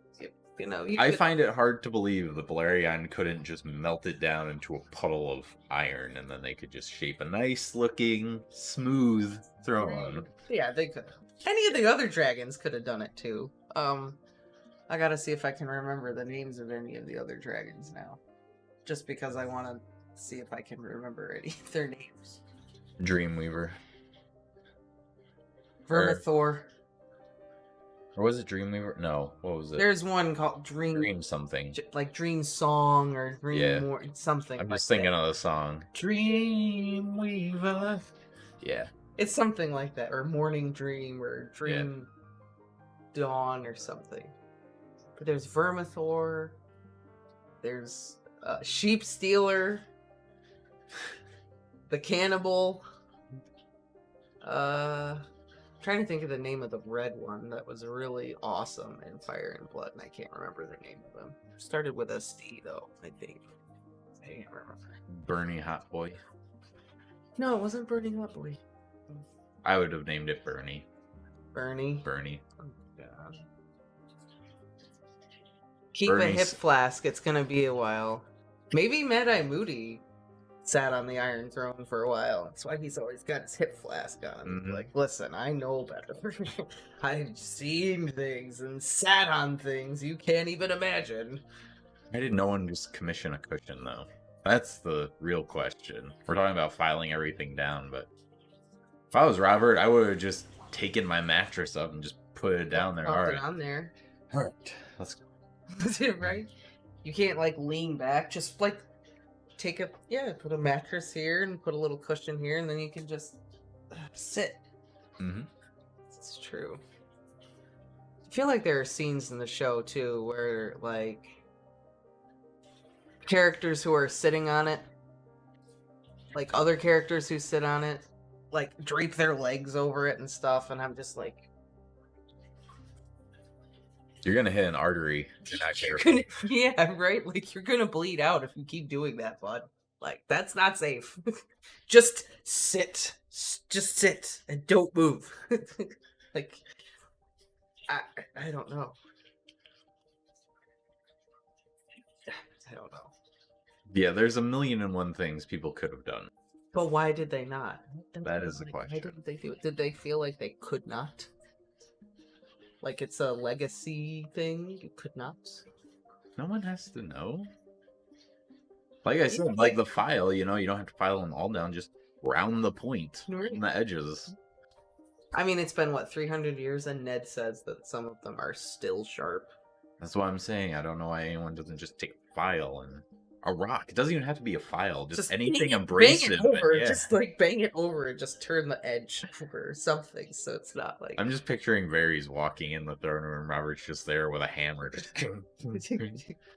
I find it hard to believe the Valerian couldn't just melt it down into a puddle of iron, and then they could just shape a nice-looking, smooth throne. Yeah, they could. Any of the other dragons could have done it, too. I gotta see if I can remember the names of any of the other dragons now. Just because I want to see if I can remember any of their names. Dreamweaver. Vermithor. Or was it Dreamweaver? No, what was it? There's one called Dream something. Like Dream Song or Dream something. I'm just thinking of the song. Dreamweaver. Yeah. It's something like that. Or Morning Dream or Dream Dawn or something. But there's Vermithor. There's Sheep Stealer. The Cannibal. Trying to think of the name of the red one that was really awesome in Fire and Blood, and I can't remember the name of them. Started with a C though, I think. I can't remember. Bernie Hot Boy. No, it wasn't Burning Hot Boy. I would have named it Bernie. Bernie. Oh, God. Keep a hip flask. It's gonna be a while. Maybe Mad-Eye Moody sat on the Iron Throne for a while. That's why he's always got his hip flask on. Mm-hmm. Like, listen, I know better. I've seen things and sat on things you can't even imagine. Why did no one just commission a cushion, though? That's the real question. We're talking about filing everything down, but if I was Robert, I would have just taken my mattress up and just put it down there. All right. On there. All right. Let's go. Right? You can't, lean back. Just, put a mattress here and put a little cushion here, and then you can just sit. Mm-hmm. It's true. I feel like there are scenes in the show, too, where, characters who are sitting on it, other characters who sit on it, drape their legs over it and stuff, and I'm just like... You're gonna hit an artery if you're not careful. Yeah, right? You're gonna bleed out if you keep doing that, bud. That's not safe. Just sit. Just sit and don't move. I don't know. I don't know. Yeah, there's 1,000,001 things people could have done. But why did they not? That is the Why question. didn't they do it? Did they feel like they could not? Like it's a legacy thing? You could not? No one has to know. Like I said, like the file, you don't have to file them all down, just round the point on the edges. I mean, it's been, what, 300 years, and Ned says that some of them are still sharp. That's what I'm saying. I don't know why anyone doesn't just take a file and a rock. It doesn't even have to be a file. Just anything abrasive. Bang it over. Just like bang it over and just turn the edge over or something, so it's not like. I'm just picturing Varys walking in the throne room. Robert's just there with a hammer.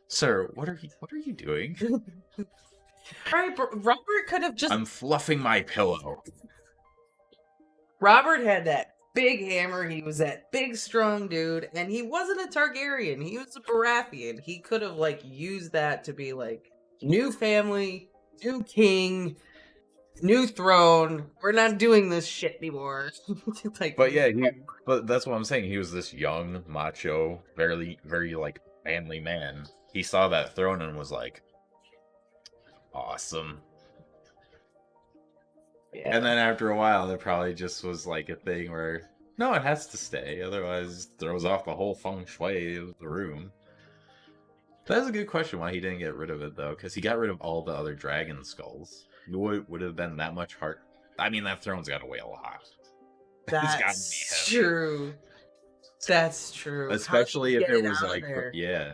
Sir, what are you doing? All right, Robert could have just. I'm fluffing my pillow. Robert had that big hammer. He was that big, strong dude, and he wasn't a Targaryen. He was a Baratheon. He could have used that to be new family, new king, new throne. We're not doing this shit anymore. But yeah, but that's what I'm saying. He was this young, macho, very, very manly man. He saw that throne and was like, awesome. Yeah. And then after a while, it probably just was a thing where, no, it has to stay. Otherwise, it throws off the whole feng shui of the room. That's a good question why he didn't get rid of it, though. Because he got rid of all the other dragon skulls. It would have been that much hard. I mean, that throne's got to weigh a lot. That's true. That's true. Especially if it was yeah.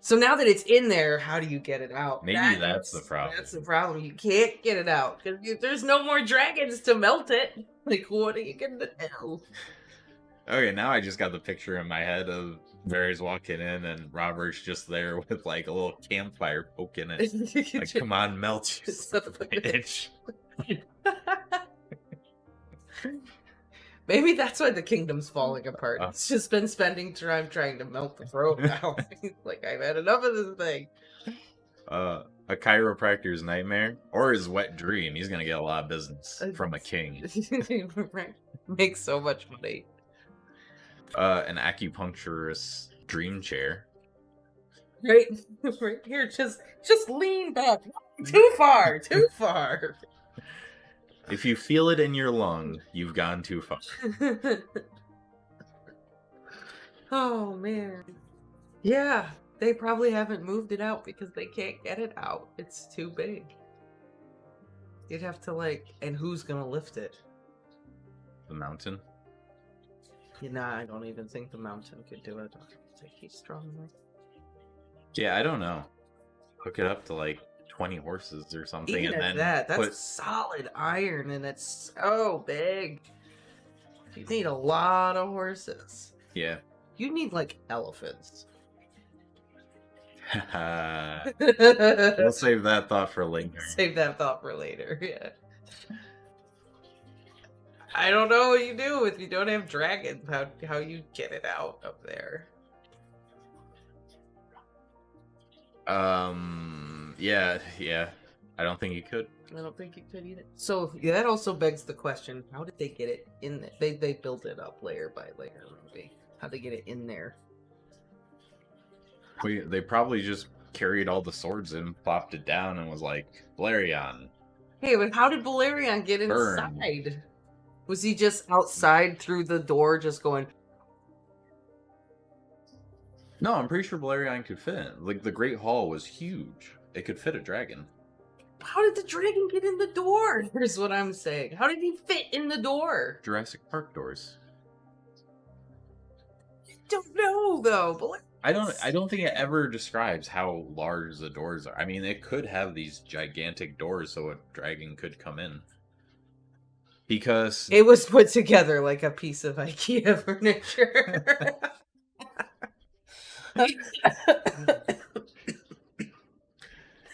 So now that it's in there, how do you get it out? Maybe that's the problem. That's the problem. You can't get it out because there's no more dragons to melt it. What are you gonna do? Okay, now I just got the picture in my head of Varys walking in and Robert's just there with a little campfire poking it. Come on, melt you bitch. Maybe that's why the kingdom's falling apart. It's just been spending time trying to melt the throne now. I've had enough of this thing. A chiropractor's nightmare or his wet dream. He's gonna get a lot of business from a king. Makes so much money. An acupuncturist's dream chair. Right here, just lean back. Too far. If you feel it in your lung, you've gone too far. Oh, man. Yeah, they probably haven't moved it out because they can't get it out. It's too big. You'd have to, and who's gonna lift it? The mountain? I don't even think the mountain could do it. I think he's strong enough. Yeah, I don't know. Hook it up to, 20 horses or something. Even and then that's solid iron and it's so big. You need a lot of horses. Yeah. You need elephants. We'll save that thought for later. Yeah. I don't know what you do if you don't have dragons. How you get it out up there. Yeah. I don't think you could. I don't think you could either. So that also begs the question: how did they get it in there? They built it up layer by layer, maybe. How'd they get it in there? They probably just carried all the swords in, plopped it down, and was like, Balerion. Hey, but how did Balerion get inside? Was he just outside through the door, just going? No, I'm pretty sure Balerion could fit in. The Great Hall was huge. It could fit a dragon. How did the dragon get in the door? Here's what I'm saying. How did he fit in the door? Jurassic Park doors. I don't know, though. I don't think it ever describes how large the doors are. I mean, it could have these gigantic doors so a dragon could come in. Because... it was put together like a piece of IKEA furniture.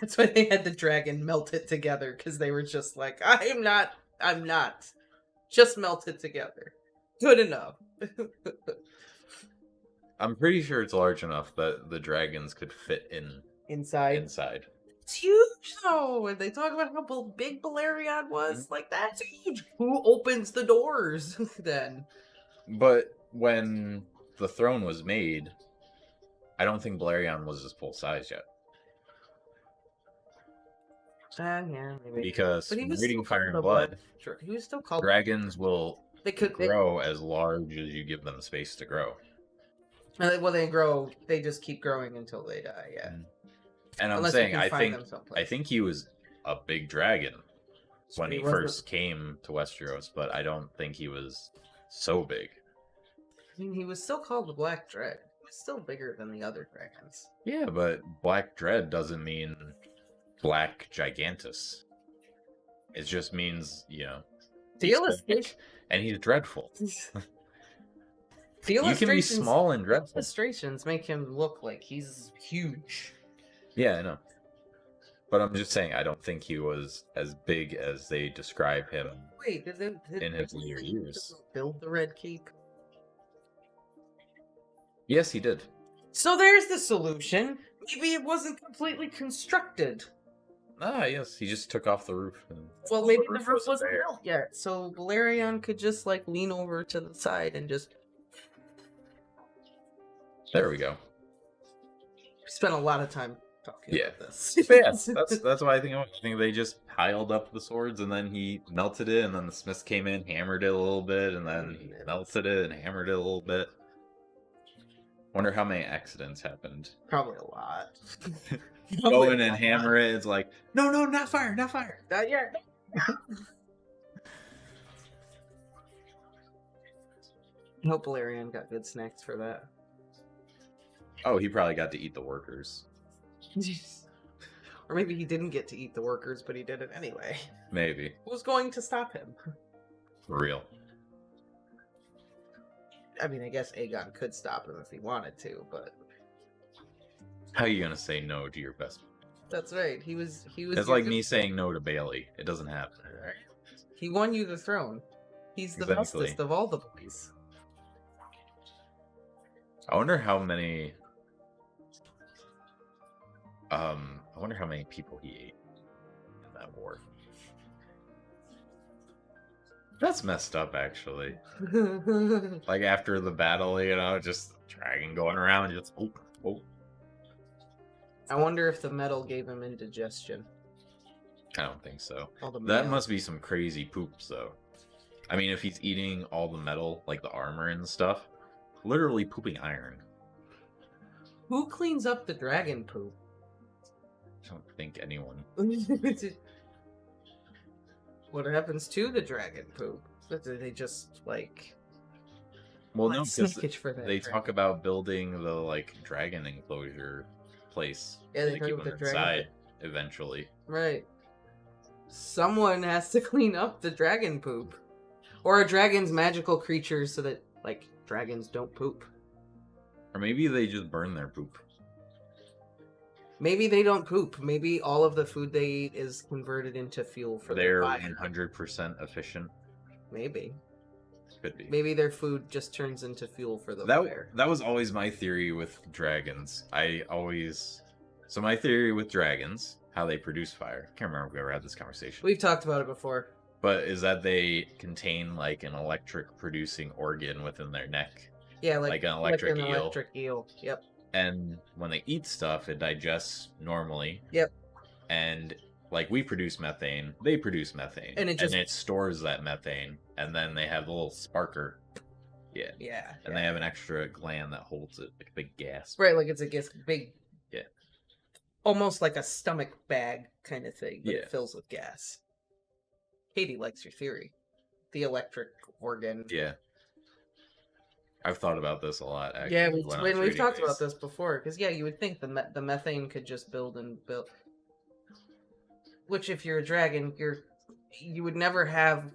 That's why they had the dragon melt it together, because they were just like, I'm not. Just melt it together. Good enough. I'm pretty sure it's large enough that the dragons could fit inside. It's huge, though. And they talk about how big Balerion was. Mm-hmm. That's huge. Who opens the doors then? But when the throne was made, I don't think Balerion was his full size yet. Yeah, maybe. Because But he when was reading still Fire called and the Black. Blood, He was still called. dragons will They could grow as large as you give them space to grow. Well, they grow. They just keep growing until they die. Yeah. And I'm Unless saying, you can find them I someplace. think he was a big dragon when He he wasn't- first came to Westeros, but I don't think he was so big. I mean, he was still called the Black Dread. He was still bigger than the other dragons. Yeah, but Black Dread doesn't mean Black Gigantus. It just means, you know, The he's illustration, big, and he's dreadful. the You can be illustrations, small and the dreadful. illustrations make him look like he's huge. Yeah, I know. But I'm just saying, I don't think he was as big as they describe him Wait, did in his later years. build the Red Keep? Yes, he did. So there's the solution. Maybe it wasn't completely constructed. Ah, yes, he just took off the roof. Well, maybe the roof roof wasn't wasn't there. built yet, so Valerian could just like lean over to the side and just. There we go. We spent a lot of time talking Yeah. about this. Yes, that's why I think they just piled up the swords and then he melted it, and then the smiths came in, hammered it a little bit, and then he melted it and hammered it a little bit. Wonder how many accidents happened. Probably a lot. Go in and hammer it. It's like, no, not fire, not fire. Not yet. I hope Valerian got good snacks for that. Oh, he probably got to eat the workers. Or maybe he didn't get to eat the workers, but he did it anyway. Maybe. Who's going to stop him? For real. I mean, I guess Aegon could stop him if he wanted to, but How are you gonna say no to your best? that's right. He was. It's like me saying no to Bailey. It doesn't happen. He won you the throne. He's the Exactly. bestest of all the boys. I wonder how many. I wonder how many people he ate in that war. That's messed up, actually. Like after the battle, you know, just dragon going around, just oh. I wonder if the metal gave him indigestion. I don't think so. All the That metal. must be some crazy poops, though. I mean, if he's eating all the metal, like the armor and stuff, literally pooping iron. Who cleans up the dragon poop? I don't think anyone. What happens to the dragon poop? Do they just like? Well, like no, because snackage for that they dragon? talk about building the like dragon enclosure place. Yeah, they to talk keep about them the dragon inside eventually. Right. Someone has to clean up the dragon poop, or a dragon's magical creature, so that like dragons don't poop. Or maybe they just burn their poop. Maybe they don't poop. Maybe all of the food they eat is converted into fuel for their They're fire. 100% efficient. Maybe. Could be. Maybe their food just turns into fuel for the That fire. that was always my theory with dragons. So my theory with dragons, how they produce fire. Can't remember if we ever had this conversation. We've talked about it before. But is that they contain like an electric producing organ within their neck. Yeah, Like an electric eel. electric eel. Yep. And when they eat stuff, it digests normally. Yep. And like we produce methane, they produce methane. And it stores that methane. And then they have a little sparker. Yeah. Yeah. And they have an extra gland that holds it, like a big gas. Right, like it's a big. Yeah. Almost like a stomach bag kind of thing, but Yeah. it fills with gas. Katie likes your theory. The electric organ. Yeah. I've thought about this a lot, actually. Yeah, when I was we've reading talked these. about this before. Because, yeah, you would think the methane could just build and build. Which, if you're a dragon, you would never have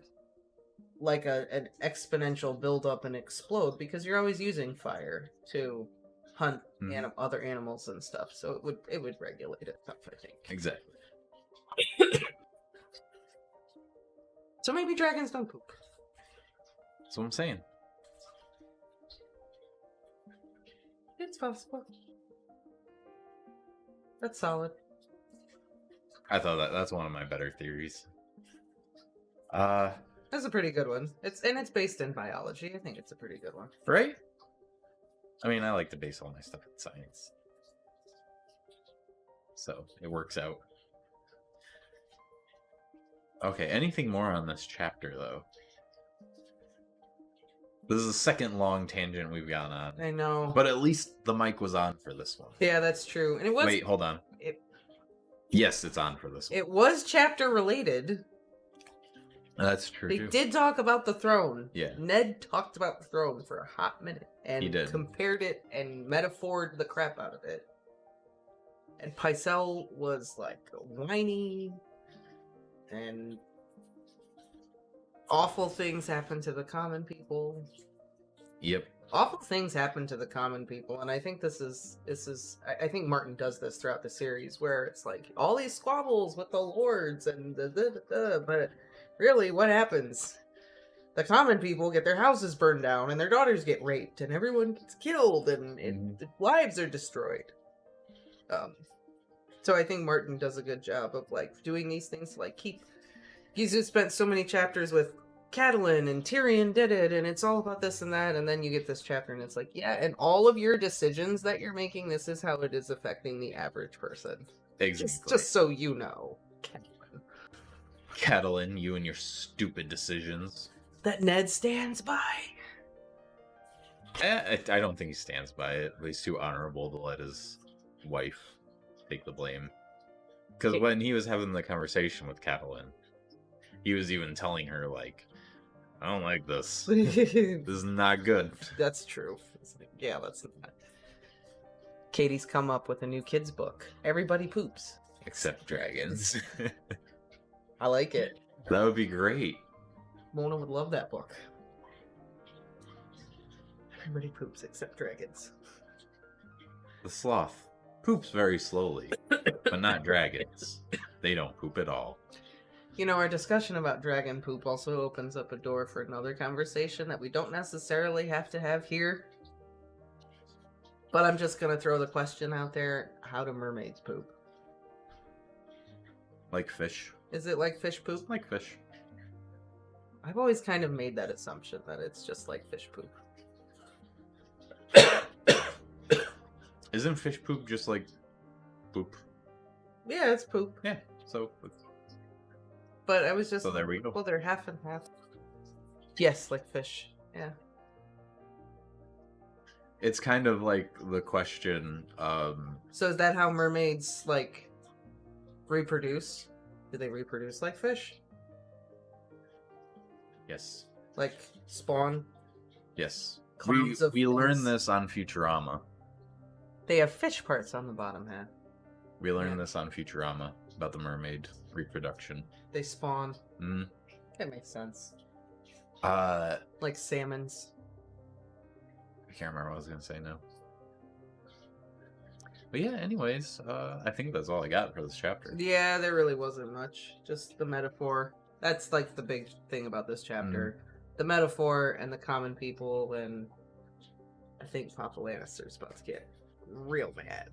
like an exponential build up and explode because you're always using fire to hunt other animals and stuff. So it would regulate itself, I think. Exactly. So maybe dragons don't poop. That's what I'm saying. It's possible. That's solid. I thought that's one of my better theories. That's a pretty good one. It's based in biology. I think it's a pretty good one. Right? I mean, I like to base all my stuff in science. So, it works out. Okay, anything more on this chapter, though? This is the second long tangent we've gone on. I know. But at least the mic was on for this one. Yeah, that's true. And it was... Wait, hold on. Yes, it's on for this one. It was chapter related. That's true, They too. did talk about the throne. Yeah. Ned talked about the throne for a hot minute. And He did. compared it and metaphored the crap out of it. And Pycelle was, like, whiny. And awful things happen to the common people. Yep. Awful things happen to the common people, and I think this is I think Martin does this throughout the series, where it's like all these squabbles with the lords and but really, what happens? The common people get their houses burned down, and their daughters get raped, and everyone gets killed, and lives are destroyed. So I think Martin does a good job of like doing these things to like keep. He's just spent so many chapters with Catelyn and Tyrion did it, and it's all about this and that, and then you get this chapter and it's like, yeah, and all of your decisions that you're making, this is how it is affecting the average person. Exactly. Just so you know. Catelyn, you and your stupid decisions. That Ned stands by. I don't think he stands by it. He's too honorable to let his wife take the blame. Because when he was having the conversation with Catelyn, he was even telling her, like, I don't like this. This is not good. That's true. Yeah, that's not. Katie's come up with a new kids book. Everybody poops. Except dragons. I like it. That would be great. Mona would love that book. Everybody poops except dragons. The sloth poops very slowly, but not dragons. They don't poop at all. You know, our discussion about dragon poop also opens up a door for another conversation that we don't necessarily have to have here. But I'm just going to throw the question out there. How do mermaids poop? Like fish. Is it like fish poop? Like fish. I've always kind of made that assumption that it's just like fish poop. Isn't fish poop just like poop? Yeah, it's poop. Yeah, so... But I was just... So there we go. Well, they're half and half. Yes, like fish. Yeah. It's kind of like the question, So is that how mermaids, like, reproduce? Do they reproduce like fish? Yes. Like, spawn? Yes. Clouds of We learned things? this on Futurama. They have fish parts on the bottom half. We learned this on Futurama about the mermaid reproduction. They spawn. Mm. That makes sense. I Like salmons. can't remember what I was gonna say now. But yeah, anyways, I think that's all I got for this chapter. Yeah, there really wasn't much. Just the metaphor. That's like the big thing about this chapter. The metaphor and the common people, and I think Papa Lannister's about to get real mad.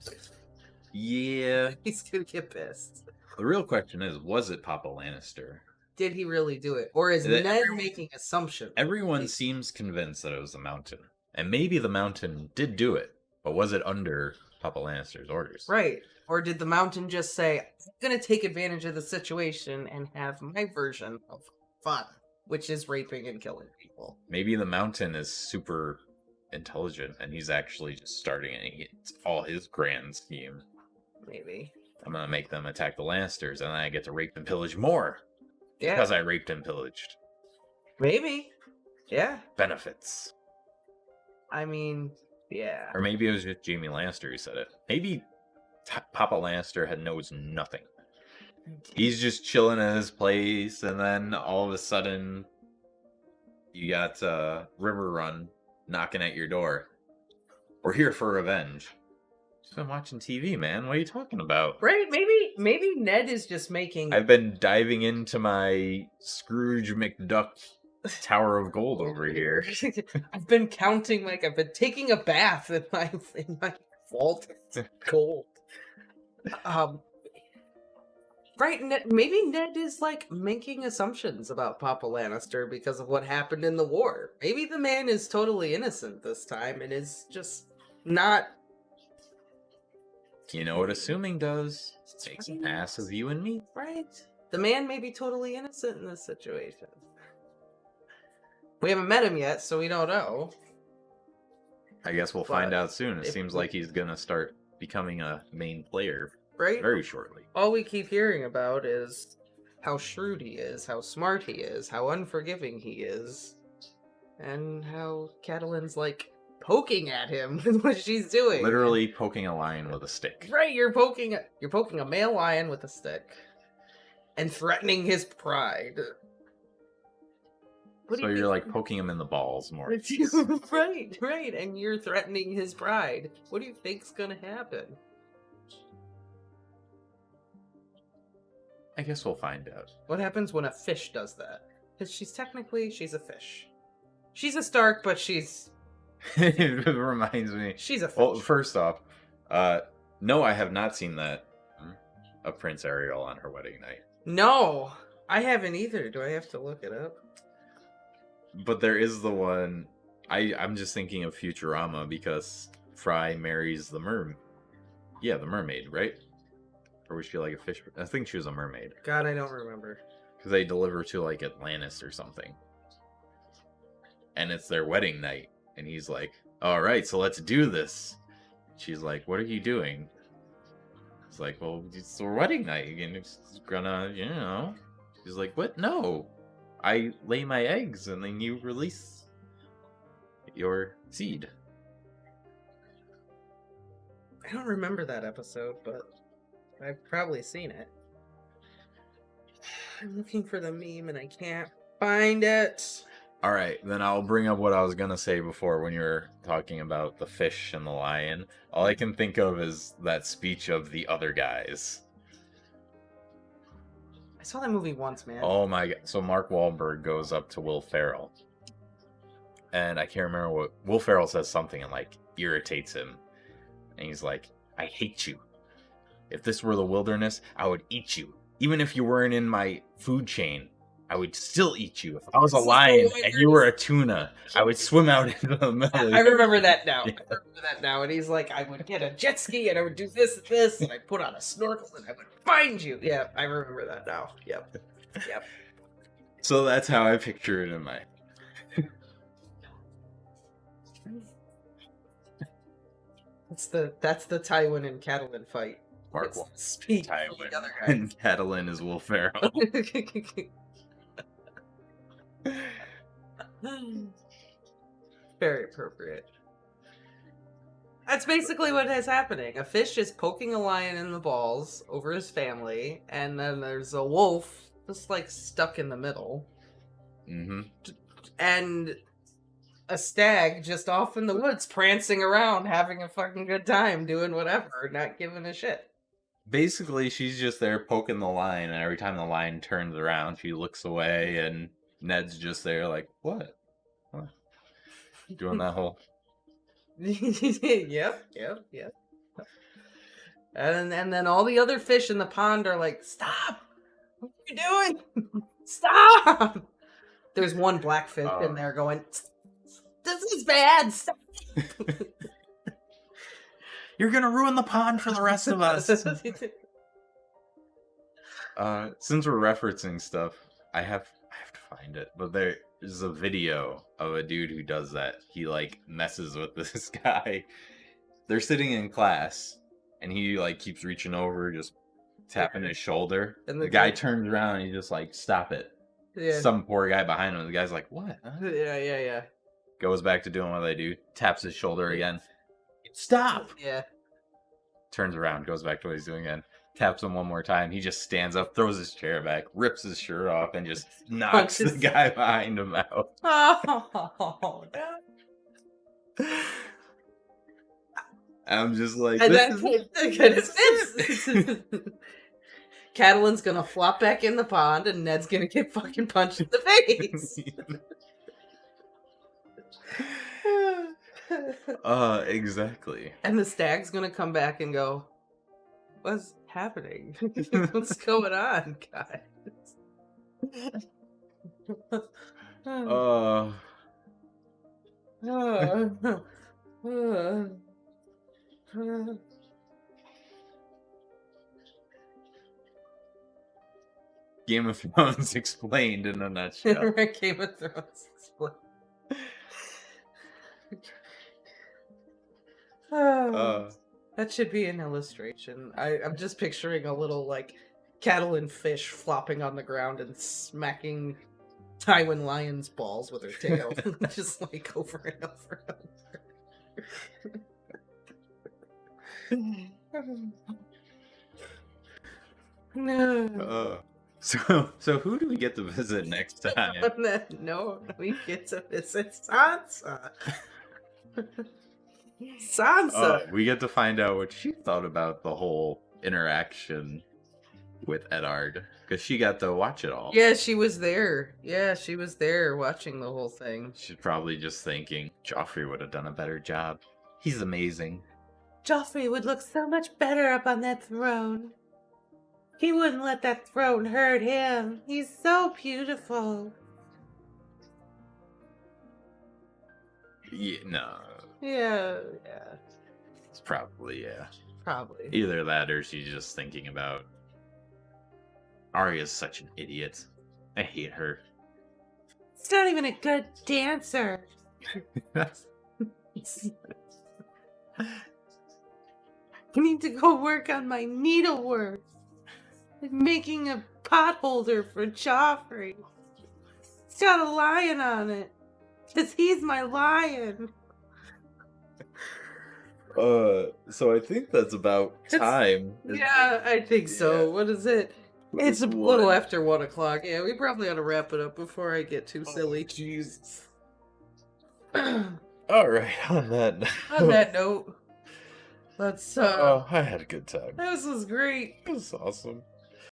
Yeah. He's gonna get pissed. The real question is, was it Papa Lannister? Did he really do it? Or is Ned making assumptions? Everyone seems convinced that it was the Mountain. And maybe the Mountain did do it, but was it under Papa Lannister's orders? Right. Or did the Mountain just say, I'm going to take advantage of the situation and have my version of fun, which is raping and killing people? Maybe the Mountain is super intelligent and he's actually just starting it's all his grand scheme. Maybe. I'm going to make them attack the Lannisters and then I get to rape and pillage more. Yeah. Because I raped and pillaged. Maybe. Yeah. Benefits. I mean, yeah. Or maybe it was just Jaime Lannister who said it. Maybe Papa Lannister knows nothing. He's just chilling in his place, and then all of a sudden, you got River Run knocking at your door. We're here for revenge. Just been watching TV, man. What are you talking about? Right? Maybe Ned is just making... I've been diving into my Scrooge McDuck Tower of Gold over here. I've been counting, like, I've been taking a bath in my vault of gold. Right, maybe Ned is, like, making assumptions about Papa Lannister because of what happened in the war. Maybe the man is totally innocent this time and is just not... You know what assuming does? Makes an ass of you and me. Right? The man may be totally innocent in this situation. We haven't met him yet, so we don't know. I guess we'll find out soon. It seems like he's gonna start becoming a main player very shortly. All we keep hearing about is how shrewd he is, how smart he is, how unforgiving he is, and how Catalin's like poking at him with what she's doing. Literally poking a lion with a stick. Right, you're poking a male lion with a stick and threatening his pride. So you're like poking him in the balls more. Right, and you're threatening his pride. What do you think's gonna happen? I guess we'll find out. What happens when a fish does that? Because she's a fish. She's a Stark, but she's... It reminds me. She's a fish. Well, first off, no, I have not seen that of Prince Ariel on her wedding night. No, I haven't either. Do I have to look it up? But there is the one. I'm just thinking of Futurama because Fry marries the mermaid. Yeah, the mermaid, right? Or was she like a fish? I think she was a mermaid. God, I don't remember. Because they deliver to like Atlantis or something. And it's their wedding night. And he's like, all right, so let's do this. She's like, what are you doing? It's like, well, it's our wedding night. And it's gonna, you know. He's like, what? No. I lay my eggs and then you release your seed. I don't remember that episode, but I've probably seen it. I'm looking for the meme and I can't find it. Alright, then I'll bring up what I was gonna say before when you were talking about the fish and the lion. All I can think of is that speech of the other guys. I saw that movie once, man. Oh my god. So Mark Wahlberg goes up to Will Ferrell. And I can't remember what... Will Ferrell says something and, like, irritates him. And he's like, I hate you. If this were the wilderness, I would eat you. Even if you weren't in my food chain, I would still eat you. If I was a lion and you were a tuna, I would swim out into the middle. I remember that now. Yeah. I remember that now. And he's like, I would get a jet ski and I would do this and this, and I'd put on a snorkel and I would find you. Yeah, I remember that now. Yep. So that's how I picture it in my... That's the Tywin and Catelyn fight. Mark Speak Tywin the other guy. and Catelyn is Will Ferrell. Very appropriate. That's basically what is happening. A fish is poking a lion in the balls over his family, and then there's a wolf just like stuck in the middle. Mm-hmm. And a stag just off in the woods prancing around having a fucking good time doing whatever, not giving a shit. Basically, she's just there poking the lion, and every time the lion turns around, she looks away, and Ned's just there like, what? Doing that whole... Yep. And then all the other fish in the pond are like, stop! What are you doing? Stop! There's one blackfish in there going, this is bad! Stop! You're gonna ruin the pond for the rest of us! Since we're referencing stuff, I have to find it, but there's a video of a dude who does that. He, like, messes with this guy. They're sitting in class, and he, like, keeps reaching over, just tapping his shoulder. And the guy turns around, and he's just like, stop it. Yeah. Some poor guy behind him, the guy's like, what? Huh? Yeah. Goes back to doing what they do, taps his shoulder again. Stop! Yeah. Turns around, goes back to what he's doing again. Taps him one more time. He just stands up, throws his chair back, rips his shirt off, and just knocks the guy behind him out. Oh, no. I'm just like, and Catelyn's gonna flop back in the pond, and Ned's gonna get fucking punched in the face. Exactly. And the stag's gonna come back and go, what's happening? What's going on, guys? Game of Thrones explained in a nutshell. Game of Thrones explained. That should be an illustration. I'm just picturing a little, like, cattle and fish flopping on the ground and smacking Tywin Lion's balls with her tail. Just, like, over and over and over. No. So who do we get to visit next time? No, we get to visit Sansa. Sansa. We get to find out what she thought about the whole interaction with Eddard, because she got to watch it all. Yeah, she was there. Yeah, she was there watching the whole thing. She's probably just thinking, Joffrey would have done a better job. He's amazing. Joffrey would look so much better up on that throne. He wouldn't let that throne hurt him. He's so beautiful. Yeah, no. Yeah. It's probably, yeah. Probably. Either that or she's just thinking about Arya's such an idiot. I hate her. It's not even a good dancer. I need to go work on my needlework. I'm making a pot holder for Joffrey. It's got a lion on it. Because he's my lion. So I think that's about time. Yeah, I think so. What is it? It's a little after 1 o'clock. Yeah, we probably ought to wrap it up before I get too silly. Jesus. Alright, on that note, let's I had a good time. this was great. It was awesome.